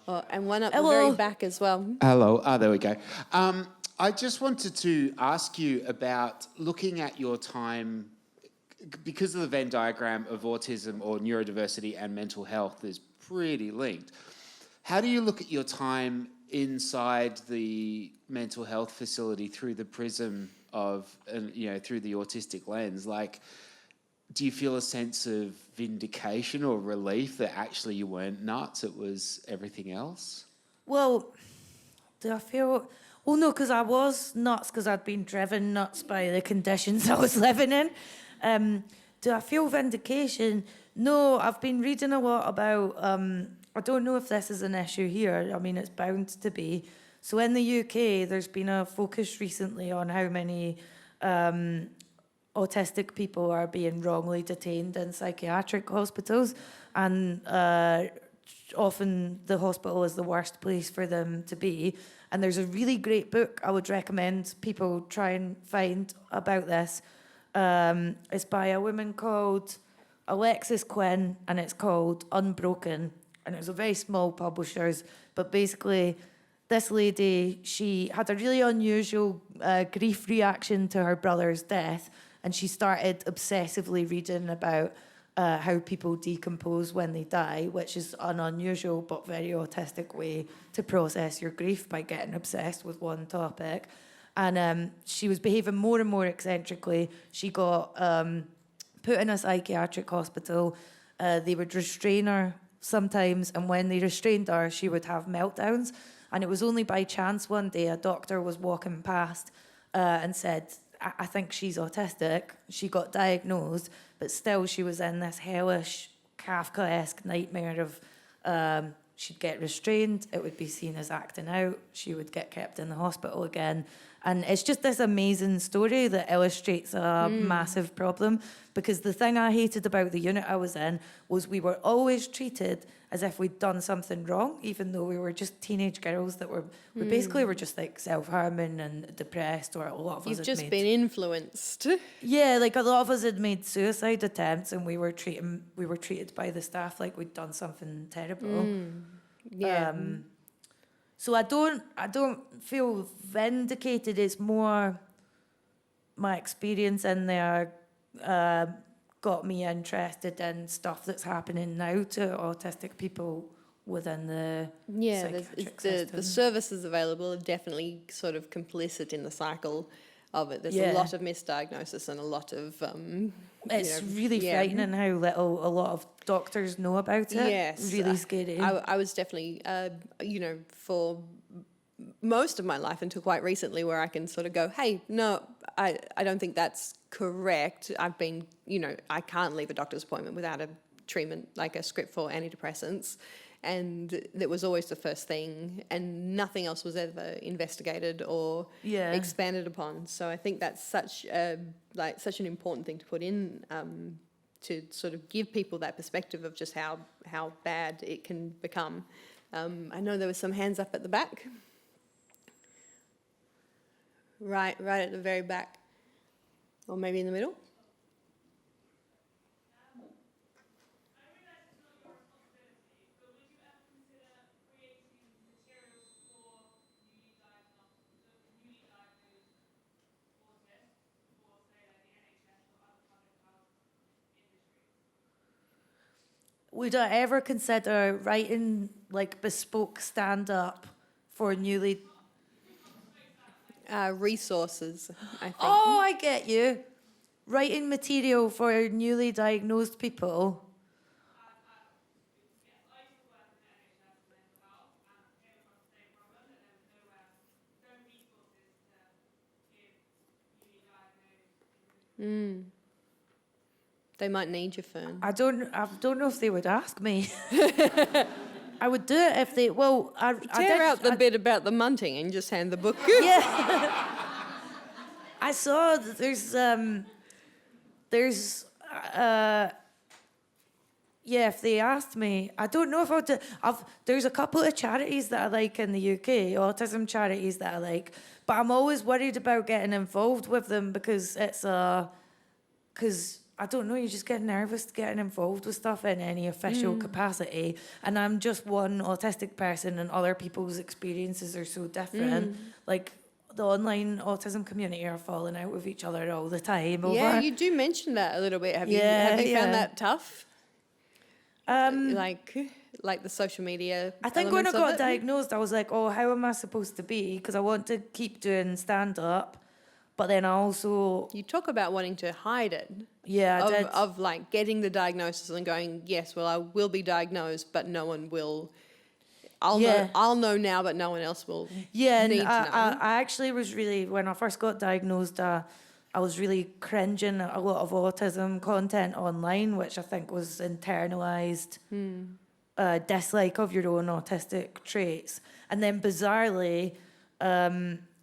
Oh, and one up the very back as well. Hello. There we go. I just wanted to ask you about looking at your time, because of the Venn diagram of autism or neurodiversity and mental health is pretty linked. How do you look at your time inside the mental health facility through the prism of, through the autistic lens? Like, do you feel a sense of vindication or relief that actually you weren't nuts, it was everything else? Well, do I feel... Well, no, because I was nuts because I'd been driven nuts by the conditions I was living in. Do I feel vindication? No, I've been reading a lot about... I don't know if this is an issue here. I mean, it's bound to be. So in the UK, there's been a focus recently on how many... autistic people are being wrongly detained in psychiatric hospitals, and often the hospital is the worst place for them to be. And there's a really great book I would recommend people try and find about this. It's by a woman called Alexis Quinn, and it's called Unbroken. And it was a very small publishers, but basically this lady, she had a really unusual grief reaction to her brother's death, and she started obsessively reading about how people decompose when they die, which is an unusual but very autistic way to process your grief, by getting obsessed with one topic. And she was behaving more and more eccentrically. She got put in a psychiatric hospital. They would restrain her sometimes, and when they restrained her, she would have meltdowns. And it was only by chance one day a doctor was walking past and said, I think she's autistic. She got diagnosed, but still she was in this hellish Kafkaesque nightmare of she'd get restrained, it would be seen as acting out, she would get kept in the hospital again. And it's just this amazing story that illustrates a massive problem, because the thing I hated about the unit I was in was we were always treated as if we'd done something wrong, even though we were just teenage girls that we basically were just like self-harming and depressed, or a lot of us You've just been influenced. Yeah, like a lot of us had made suicide attempts, and we were treated by the staff like we'd done something terrible. Yeah. So I don't feel vindicated. It's more my experience in there got me interested in stuff that's happening now to autistic people within the psychiatric system. The services available are definitely sort of complicit in the cycle of it. There's a lot of misdiagnosis and a lot of... it's really frightening how little a lot of doctors know about it. Yes. Really scary. I was definitely, for most of my life until quite recently, where I can sort of go, hey, no, I don't think that's correct. I've been, I can't leave a doctor's appointment without a treatment, like a script for antidepressants. And that was always the first thing, and nothing else was ever investigated or expanded upon. So I think that's such an important thing to put in, to sort of give people that perspective of just how bad it can become. I know there were some hands up at the back. Right at the very back, or maybe in the middle. Would I ever consider writing like bespoke stand-up for newly... Resources, I think. Oh, I get you. Writing material for newly diagnosed people. They might need you, Fern. I don't know if they would ask me. I would do it if they... Well, Tear out the bit about the munting and just hand the book. Yeah. I saw that yeah, if they asked me, I don't know if I'll do... There's a couple of charities that I like in the UK, autism charities that I like, but I'm always worried about getting involved with them because because I don't know, you just get nervous getting involved with stuff in any official capacity. And I'm just one autistic person and other people's experiences are so different. Like, the online autism community are falling out with each other all the time. Yeah, you do mention that a little bit. Have you found that tough? Like the social media I think when I elements of got it? diagnosed, I was like, oh, how am I supposed to be? Because I want to keep doing stand-up. But then I also... You talk about wanting to hide it. Yeah, I did. Of like getting the diagnosis and going, yes, well, I will be diagnosed, but no one will... I'll know now, but no one else will need to know. I actually was really... When I first got diagnosed, I was really cringing at a lot of autism content online, which I think was internalised dislike of your own autistic traits. And then bizarrely...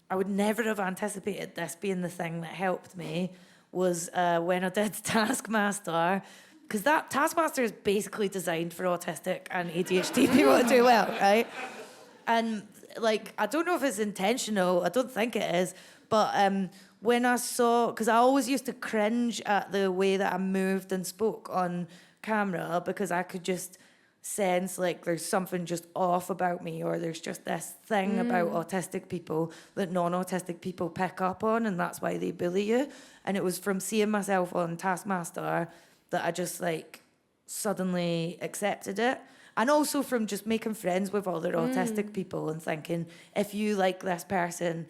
I would never have anticipated this being the thing that helped me was when I did Taskmaster, because that Taskmaster is basically designed for autistic and ADHD people to do well, right? And like, I don't know if it's intentional, I don't think it is, but when I saw, because I always used to cringe at the way that I moved and spoke on camera because I could just sense like there's something just off about me, or there's just this thing about autistic people that non-autistic people pick up on, and that's why they bully you. And it was from seeing myself on Taskmaster that I just like suddenly accepted it, and also from just making friends with other autistic people and thinking, if you like this person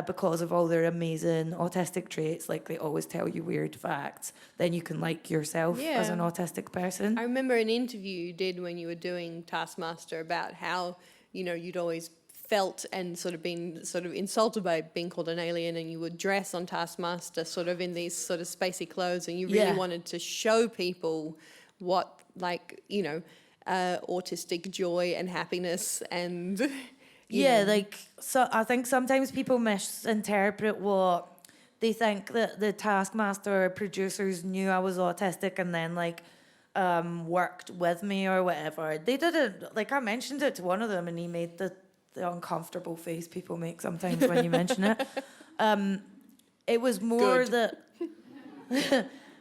because of all their amazing autistic traits, like they always tell you weird facts, then you can like yourself as an autistic person. I remember an interview you did when you were doing Taskmaster about how, you know, you'd always felt and sort of been sort of insulted by being called an alien, and you would dress on Taskmaster sort of in these sort of spacey clothes, and you really wanted to show people what, like, you know, autistic joy and happiness and... Yeah, like, so I think sometimes people misinterpret what they think that the Taskmaster producers knew I was autistic and then, like, worked with me or whatever. They didn't, like, I mentioned it to one of them and he made the uncomfortable face people make sometimes when you mention it. It was more that...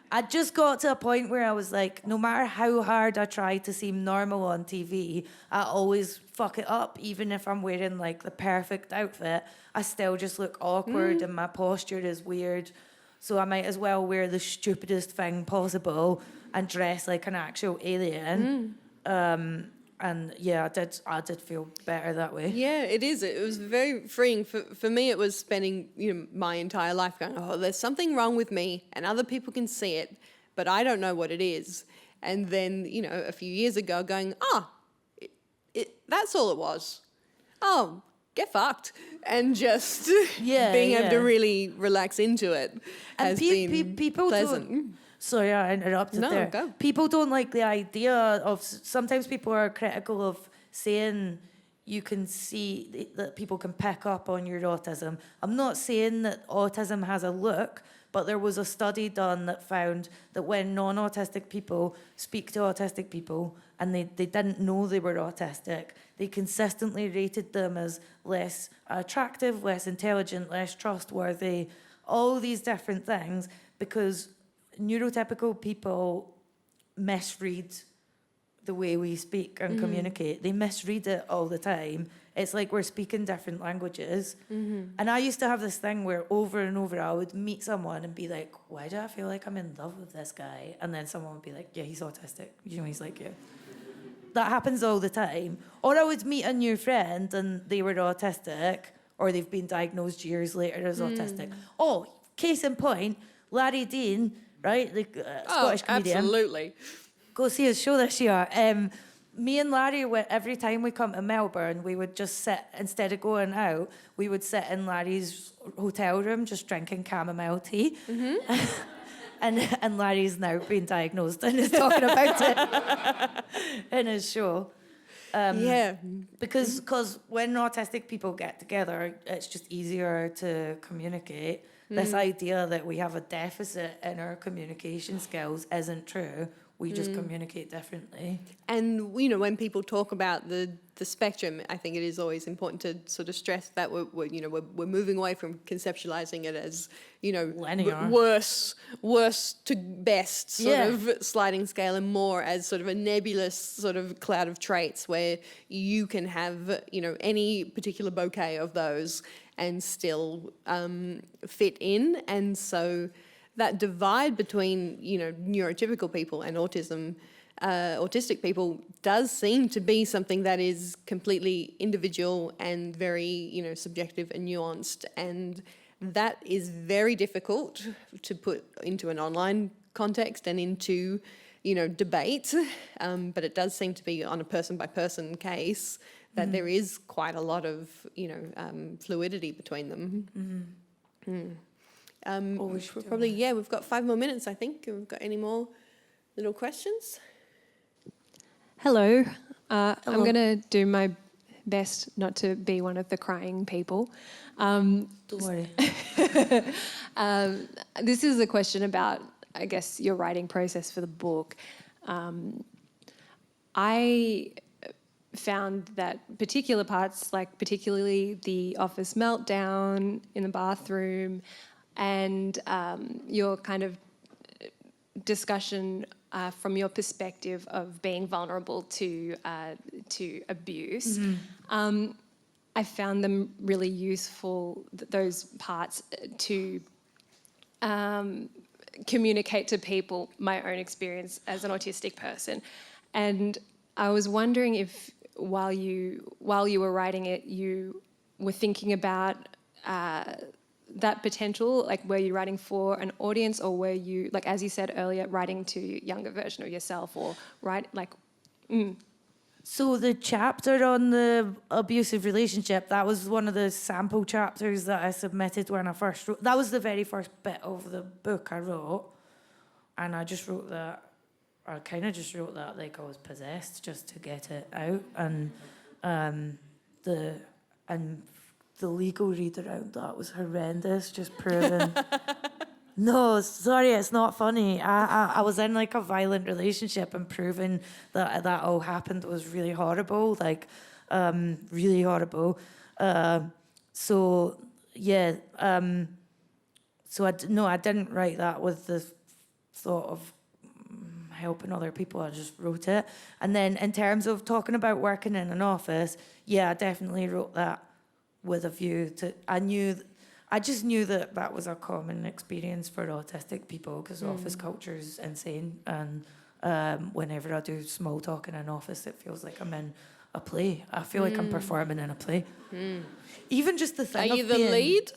I just got to a point where I was like, no matter how hard I try to seem normal on TV, I always fuck it up. Even if I'm wearing like the perfect outfit, I still just look awkward and my posture is weird. So I might as well wear the stupidest thing possible and dress like an actual alien. And yeah, I did feel better that way. Yeah, it is. It was very freeing. For me, it was spending, you know, my entire life going, oh, there's something wrong with me and other people can see it, but I don't know what it is. And then, you know, a few years ago going, that's all it was. Oh, get fucked. And just being able to really relax into it has been people pleasant. Sorry, I interrupted there. Go. People don't like the idea of... Sometimes people are critical of saying you can see that people can pick up on your autism. I'm not saying that autism has a look, but there was a study done that found that when non-autistic people speak to autistic people and they didn't know they were autistic, they consistently rated them as less attractive, less intelligent, less trustworthy, all these different things, because neurotypical people misread the way we speak and communicate. They misread it all the time. It's like we're speaking different languages. And I used to have this thing where over and over I would meet someone and be like, why do I feel like I'm in love with this guy? And then someone would be like, yeah, he's autistic. You know, he's like you. that happens all the time. Or I would meet a new friend and they were autistic, or they've been diagnosed years later as autistic. Oh, case in point, Larry Dean, right, the Scottish comedian. Absolutely. Go see his show this year. Me and Larry, every time we come to Melbourne, we would just sit, instead of going out, we would sit in Larry's hotel room just drinking chamomile tea. And Larry's now been diagnosed and is talking about it in his show. Because when autistic people get together, it's just easier to communicate. This idea that we have a deficit in our communication skills isn't true. We just communicate differently. And, you know, when people talk about the spectrum, I think it is always important to sort of stress that we're moving away from conceptualizing it as, you know, linear, worse to best sort of sliding scale, and more as sort of a nebulous sort of cloud of traits where you can have, you know, any particular bouquet of those and still fit in. And so that divide between, you know, neurotypical people and autistic people does seem to be something that is completely individual and very, you know, subjective and nuanced. And that is very difficult to put into an online context and into, you know, debate. But it does seem to be on a person-by-person case that there is quite a lot of, you know, fluidity between them. We should probably, we've got 5 more minutes, I think. Have we got any more little questions? Hello. I'm going to do my best not to be one of the crying people. Don't worry. This is a question about, I guess, your writing process for the book. I found that particular parts, like particularly the office meltdown in the bathroom, and your kind of discussion from your perspective of being vulnerable to abuse. I found them really useful, those parts, to communicate to people my own experience as an autistic person. And I was wondering if while you were writing it, you were thinking about that potential, like were you writing for an audience, or were you, like as you said earlier, writing to a younger version of yourself, or So the chapter on the abusive relationship, that was one of the sample chapters that I submitted when I first wrote. That was the very first bit of the book I wrote, and I just wrote that. I kind of just wrote that like I was possessed, just to get it out, and the legal read around that was horrendous, just proving. No, sorry, it's not funny. I was in like a violent relationship, and proving that all happened was really horrible, like really horrible. So I didn't write that with the thought of helping other people. I just wrote it. And then in terms of talking about working in an office, I definitely wrote that with a view to, I just knew that was a common experience for autistic people, because office culture is insane. And whenever I do small talk in an office, it feels like I'm in a play. I feel like I'm performing in a play. Even just the thing. Are you the lead?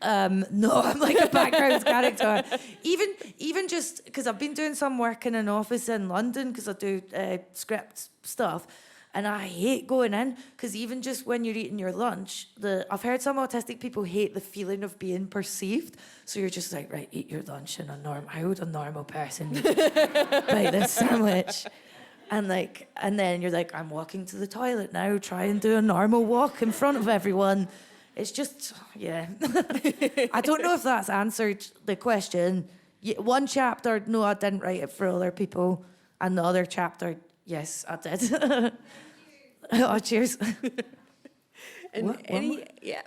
No, I'm like a background character. Even just because I've been doing some work in an office in London, because I do script stuff. And I hate going in, because even just when you're eating your lunch, I've heard some autistic people hate the feeling of being perceived. So you're just like, right, eat your lunch in how would a normal person bite this sandwich? And then you're like, I'm walking to the toilet now, try and do a normal walk in front of everyone. It's just, I don't know if that's answered the question. One chapter, no, I didn't write it for other people. And the other chapter, yes, I did. Oh, cheers. And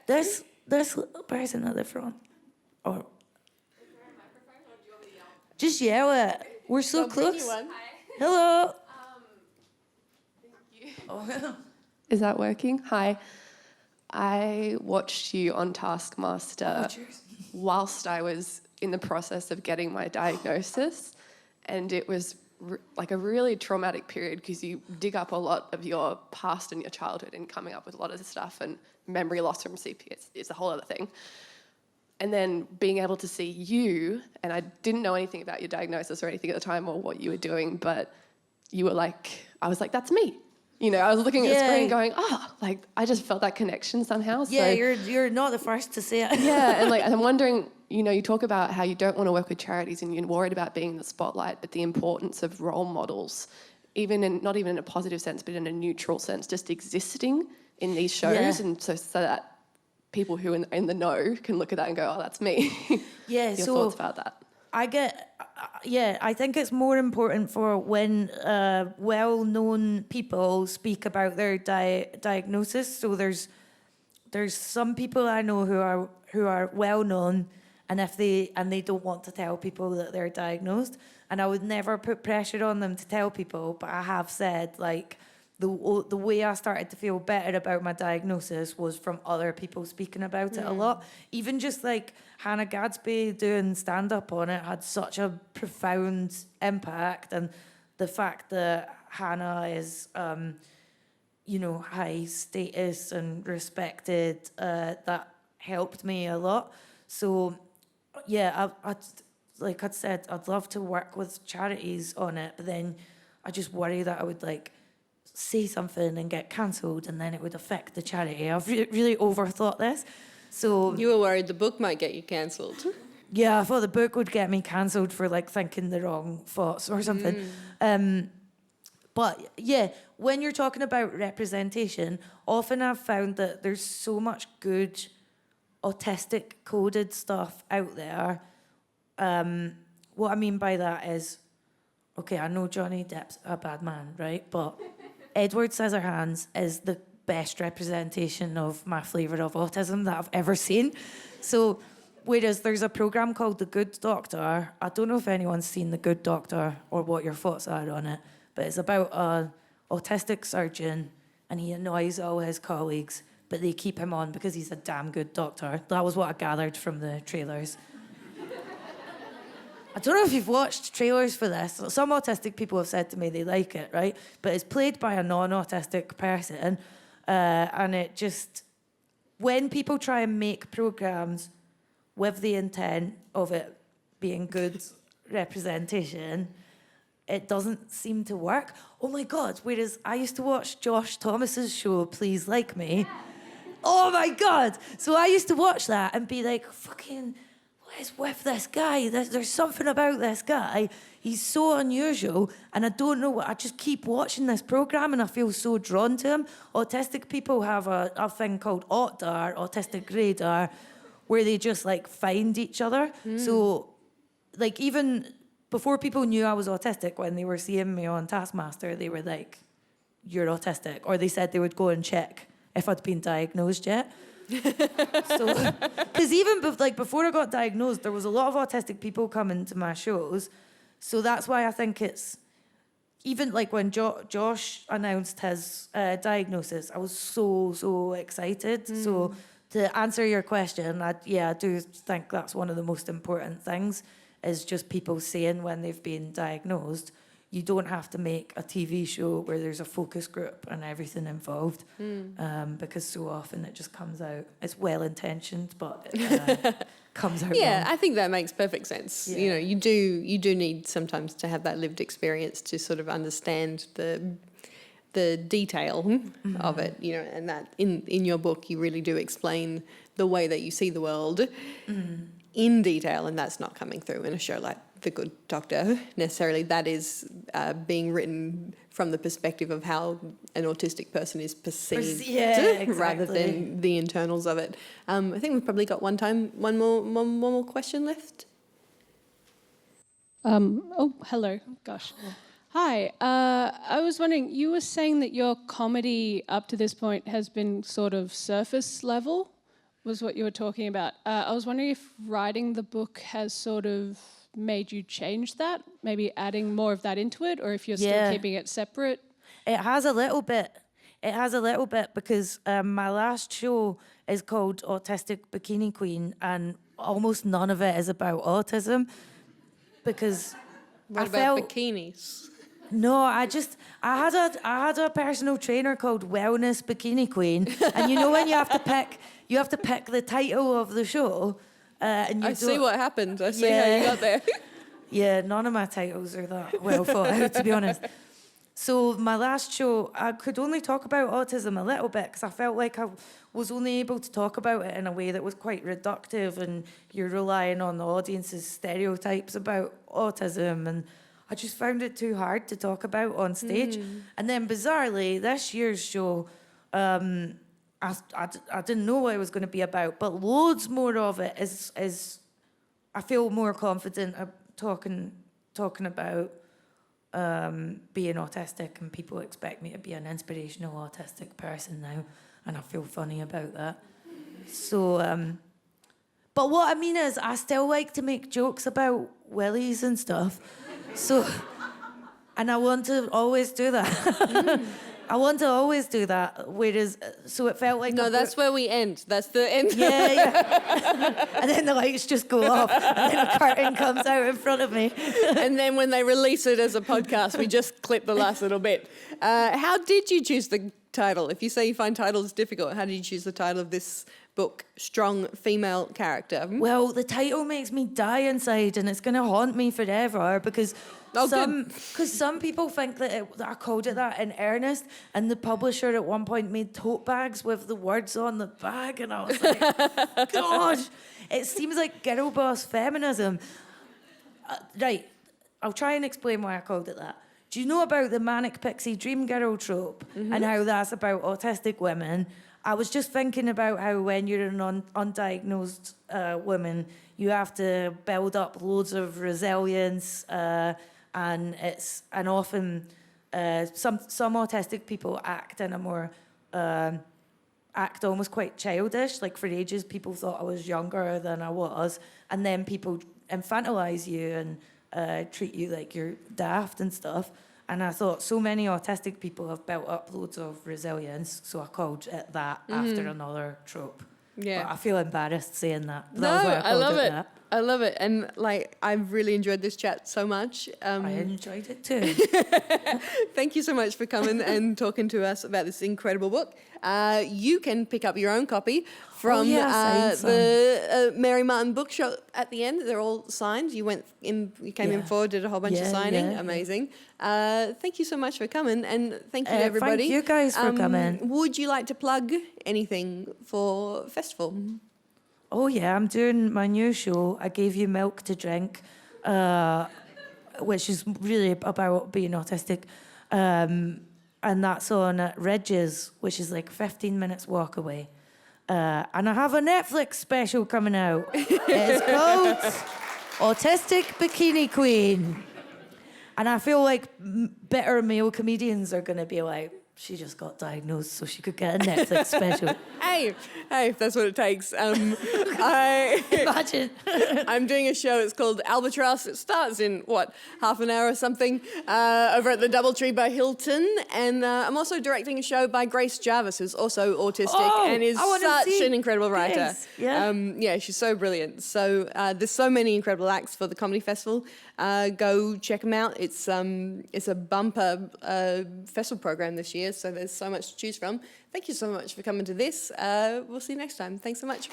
There's a person at the front. Or just yell it. We're so close. Hello. Thank you. Oh. Is that working? Hi. I watched you on Taskmaster whilst I was in the process of getting my diagnosis, and it was like a really traumatic period, because you dig up a lot of your past and your childhood and coming up with a lot of this stuff, and memory loss from CP is a whole other thing. And then being able to see you, and I didn't know anything about your diagnosis or anything at the time or what you were doing, but you were like, I was like, that's me. You know, I was looking at the screen going, like, I just felt that connection somehow. Yeah, so, you're not the first to say it. yeah, and like, I'm wondering, you know, you talk about how you don't want to work with charities and you're worried about being in the spotlight, but the importance of role models, not even in a positive sense, but in a neutral sense, just existing in these shows, and so that people who are in the know can look at that and go, oh, that's me. Yeah, Your so thoughts about that? I think it's more important for when well-known people speak about their diagnosis. So there's some people I know who are well-known, and they don't want to tell people that they're diagnosed. And I would never put pressure on them to tell people, but I have said, like, the way I started to feel better about my diagnosis was from other people speaking about it a lot. Even just like Hannah Gadsby doing stand-up on it had such a profound impact. And the fact that Hannah is, high status and respected, that helped me a lot. So, yeah, like I'd said, I'd love to work with charities on it, but then I just worry that I would like say something and get cancelled, and then it would affect the charity. I've really overthought this. So You were worried the book might get you cancelled. yeah, I thought the book would get me cancelled for like thinking the wrong thoughts or something. But yeah, when you're talking about representation, often I've found that there's so much good autistic coded stuff out there. What I mean by that is, okay, I know Johnny Depp's a bad man, right? But Edward Scissorhands is the best representation of my flavour of autism that I've ever seen. So, whereas there's a programme called The Good Doctor, I don't know if anyone's seen The Good Doctor or what your thoughts are on it, but it's about an autistic surgeon and he annoys all his colleagues, but they keep him on because he's a damn good doctor. That was what I gathered from the trailers. I don't know if you've watched trailers for this. Some autistic people have said to me they like it, right? But it's played by a non-autistic person, and it just... When people try and make programmes with the intent of it being good representation, it doesn't seem to work. Oh my God, whereas I used to watch Josh Thomas's show, Please Like Me. Oh my God! So I used to watch that and be like, fucking... What is with this guy? There's something about this guy. He's so unusual, and I don't know what. I just keep watching this program, and I feel so drawn to him. Autistic people have a thing called AutDar, autistic radar, where they just like find each other. So, like even before people knew I was autistic, when they were seeing me on Taskmaster, they were like, "You're autistic," or they said they would go and check if I'd been diagnosed yet. So, because even before I got diagnosed, there was a lot of autistic people coming to my shows. So that's why I think it's, even like when Josh announced his diagnosis, I was so excited. So to answer your question, I do think that's one of the most important things, is just people saying when they've been diagnosed. You don't have to make a TV show where there's a focus group and everything involved, because so often it just comes out. It's well-intentioned, but it comes out Yeah, wrong. I think that makes perfect sense. Yeah. You know, you do need sometimes to have that lived experience to sort of understand the detail of it. You know, and that in your book you really do explain the way that you see the world in detail, and that's not coming through in a show like The Good Doctor necessarily. That is being written from the perspective of how an autistic person is perceived, rather than the internals of it. I think we've probably got one more question left. Hello. Gosh. Hi. I was wondering, you were saying that your comedy up to this point has been sort of surface level, was what you were talking about. I was wondering if writing the book has sort of made you change that, maybe adding more of that into it, or if you're still keeping it separate? It has a little bit. Because my last show is called Autistic Bikini Queen, and almost none of it is about autism, because What I about felt... bikinis? No, I had a personal trainer called Wellness Bikini Queen, and you know when you have to pick the title of the show, and you I see what happened. I see how you got there. Yeah, none of my titles are that well thought out, to be honest. So my last show, I could only talk about autism a little bit because I felt like I was only able to talk about it in a way that was quite reductive, and you're relying on the audience's stereotypes about autism, and I just found it too hard to talk about on stage. And then bizarrely, this year's show, I didn't know what it was going to be about, but loads more of it is I feel more confident talking about being autistic, and people expect me to be an inspirational autistic person now, and I feel funny about that. So, but what I mean is, I still like to make jokes about willies and stuff. So, and I want to always do that. I want to always do that. Whereas, so it felt like That's where we end. That's the end. Yeah. And then the lights just go off, and then a curtain comes out in front of me. And then when they release it as a podcast, we just clip the last little bit. How did you choose the title? If you say you find titles difficult, how did you choose the title of this book, Strong Female Character? Well, the title makes me die inside, and it's going to haunt me forever because some people think that I called it that in earnest, and the publisher at one point made tote bags with the words on the bag, and I was like, gosh, it seems like girl boss feminism. Right, I'll try and explain why I called it that. Do you know about the manic pixie dream girl trope and how that's about autistic women? I was just thinking about how when you're an undiagnosed woman, you have to build up loads of resilience, and often some autistic people act in a more act almost quite childish. Like for ages, people thought I was younger than I was, and then people infantilize you and treat you like you're daft and stuff. And I thought so many autistic people have built up loads of resilience, so I called it that after another trope. Yeah. But I feel embarrassed saying that. No, I love it. I love it. And like, I've really enjoyed this chat so much. I enjoyed it too. Thank you so much for coming and talking to us about this incredible book. You can pick up your own copy from the Mary Martin bookshop at the end. They're all signed. You came in forward, did a whole bunch of signing. Yeah. Amazing. Thank you so much for coming, and thank you to everybody. Thank you guys for coming. Would you like to plug anything for festival? Oh yeah, I'm doing my new show, I Gave You Milk to Drink, which is really about being autistic. And that's on at Ridges, which is like 15 minutes walk away. And I have a Netflix special coming out. It's called Autistic Bikini Queen. And I feel like bitter male comedians are going to be like, she just got diagnosed so she could get a Netflix special. Hey, if that's what it takes. Imagine. I'm doing a show, it's called Albatross. It starts in, half an hour or something, over at the Doubletree by Hilton. And I'm also directing a show by Grace Jarvis, who's also autistic and is such an incredible writer. Yeah. She's so brilliant. So there's so many incredible acts for the Comedy Festival. Go check them out. It's a bumper festival program this year, so there's so much to choose from. Thank you so much for coming to this. We'll see you next time. Thanks so much.